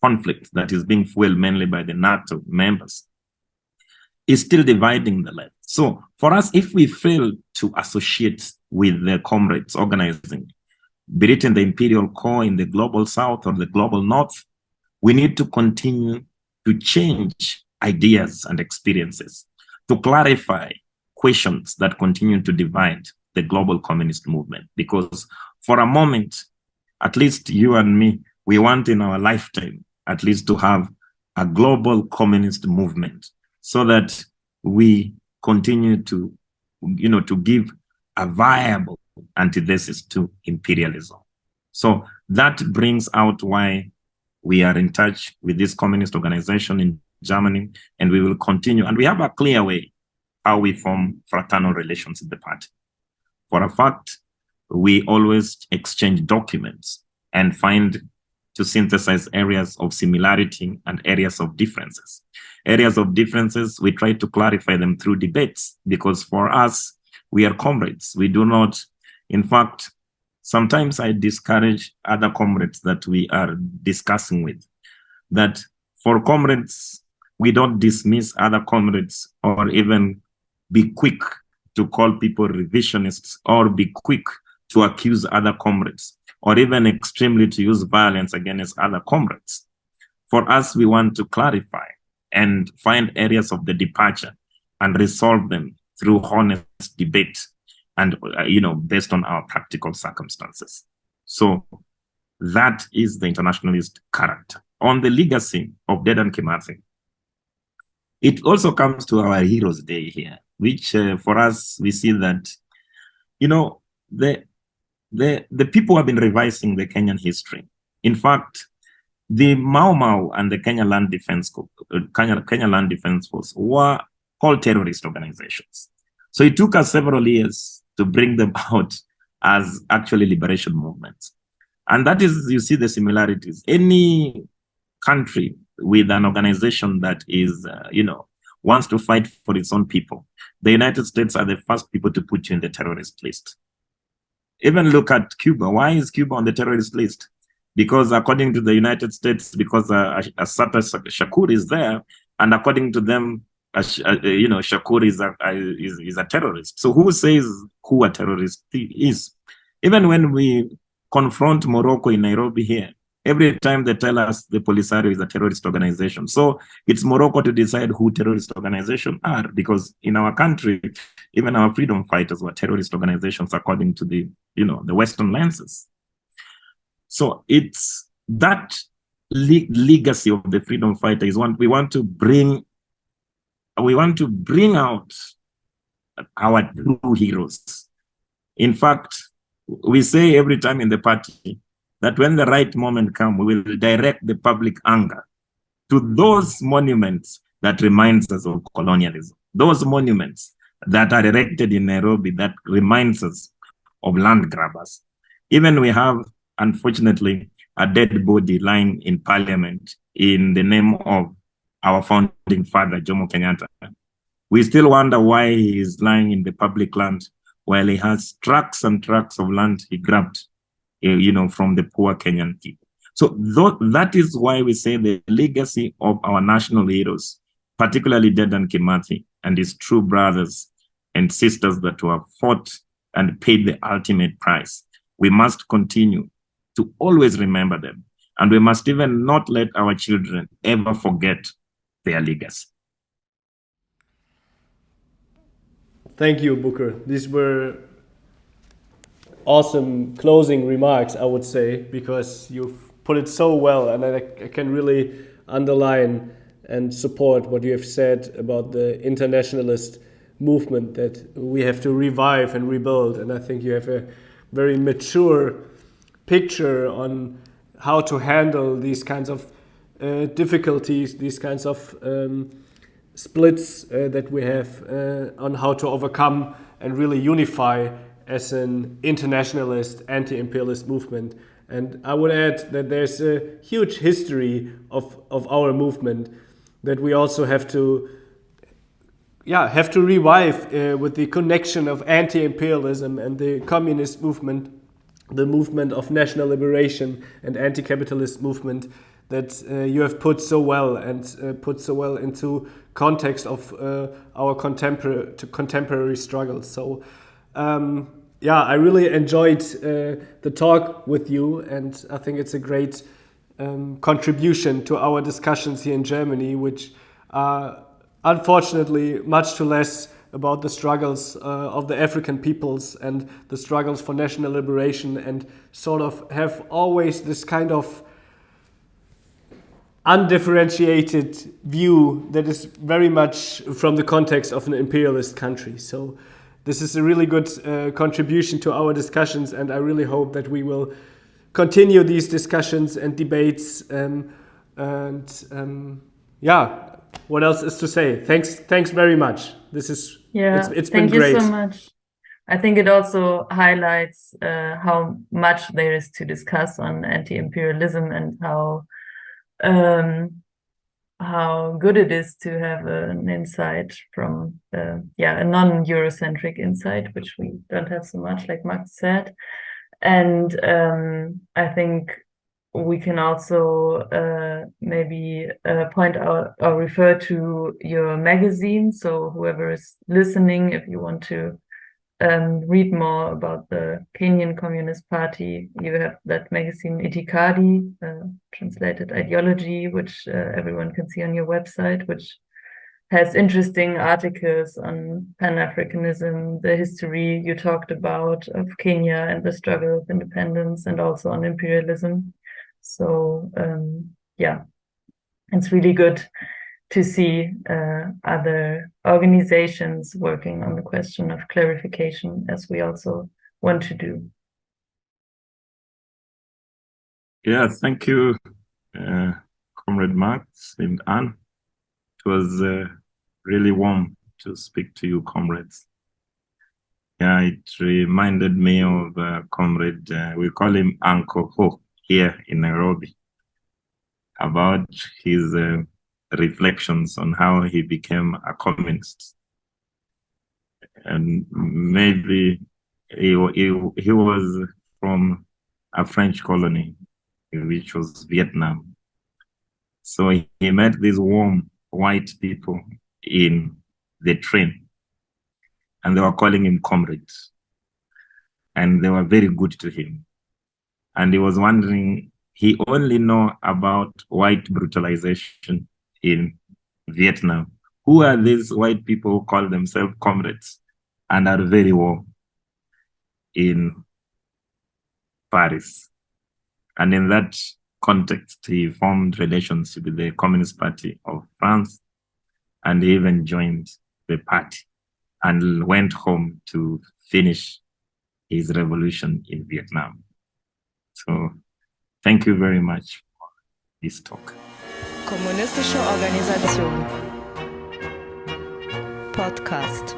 conflict that is being fueled mainly by the NATO members is still dividing the left. So for us, if we fail to associate with the comrades organizing, be it in the imperial core, in the global south or the global north, we need to continue to change ideas and experiences, to clarify questions that continue to divide the global communist movement. Because for a moment, at least you and me, we want in our lifetime at least to have a global communist movement, so that we continue to, to give a viable antithesis to imperialism. So that brings out why we are in touch with this communist organization in Germany, and we will continue. And we have a clear way how we form fraternal relations in the party. For a fact, we always exchange documents and find to synthesize areas of similarity and areas of differences. Areas of differences, we try to clarify them through debates, because for us, we are comrades. We do not, in fact, sometimes I discourage other comrades that we are discussing with, that for comrades, we don't dismiss other comrades or even be quick to call people revisionists or be quick to accuse other comrades, or even extremely to use violence against other comrades. For us, we want to clarify and find areas of the departure and resolve them through honest debate and, based on our practical circumstances. So that is the internationalist character. On the legacy of Dedan Kimathi, it also comes to our Heroes Day here, which for us, we see that, the people have been revising the Kenyan history. In fact, the Mau Mau and the Kenya Land Defense Force were called terrorist organizations. So it took us several years to bring them out as actually liberation movements. And that is, you see the similarities. Any country with an organization that is, wants to fight for its own people, the United States are the first people to put you in the terrorist list. Even look at Cuba. Why is Cuba on the terrorist list? Because according to the United States, because Assata Shakur is there, and according to them, Shakur is a terrorist. So who says who a terrorist is? Even when we confront Morocco in Nairobi here, every time they tell us the Polisario is a terrorist organization. So it's Morocco to decide who terrorist organizations are, because in our country, even our freedom fighters were terrorist organizations according to the, the Western lenses. So it's that legacy of the freedom fighter is one we want to bring out our true heroes. In fact, we say every time in the party that when the right moment comes, we will direct the public anger to those monuments that reminds us of colonialism, those monuments that are erected in Nairobi that reminds us of land grabbers. Even we have, unfortunately, a dead body lying in parliament in the name of our founding father, Jomo Kenyatta. We still wonder why he is lying in the public land while he has trucks and trucks of land he grabbed, from the poor Kenyan people. So that is why we say the legacy of our national heroes, particularly Dedan Kimathi and his true brothers and sisters that were fought and paid the ultimate price. We must continue to always remember them. And we must even not let our children ever forget their legacy. Thank you, Booker. These were awesome closing remarks, I would say, because you've put it so well, and I can really underline and support what you have said about the internationalist movement that we have to revive and rebuild. And I think you have a very mature picture on how to handle these kinds of difficulties, these kinds of splits that we have, on how to overcome and really unify as an internationalist, anti-imperialist movement. And I would add that there's a huge history of our movement that we also have to revive with the connection of anti-imperialism and the communist movement, the movement of national liberation and anti-capitalist movement that you have put so well and put so well into context of our contemporary struggles. So I really enjoyed the talk with you, and I think it's a great contribution to our discussions here in Germany, which are unfortunately much too less about the struggles of the African peoples and the struggles for national liberation, and sort of have always this kind of undifferentiated view that is very much from the context of an imperialist country. So this is a really good contribution to our discussions, and I really hope that we will continue these discussions and debates. What else is to say? Thanks very much. This is it's been great. Thank you so much. I think it also highlights how much there is to discuss on anti-imperialism, and how good it is to have an insight from a non-Eurocentric insight, which we don't have so much, like Max said. And I think we can also maybe point out or refer to your magazine. So whoever is listening, if you want to read more about the Kenyan Communist Party, you have that magazine Itikadi, translated ideology, which everyone can see on your website, which has interesting articles on Pan-Africanism, the history you talked about of Kenya and the struggle of independence, and also on imperialism. So it's really good to see other organizations working on the question of clarification, as we also want to do. Yeah, thank you, Comrade Max and Anne. It was really warm to speak to you, comrades. Yeah, it reminded me of Comrade, we call him Uncle Ho here in Nairobi, about his reflections on how he became a communist. And maybe he was from a French colony, which was Vietnam. So he met these warm white people in the train, and they were calling him comrades, and they were very good to him. And he was wondering, he only know about white brutalization in Vietnam. Who are these white people who call themselves comrades and are very warm in Paris? And in that context, he formed relations with the Communist Party of France, and he even joined the party and went home to finish his revolution in Vietnam. So thank you very much for this talk. Kommunistische Organisation Podcast.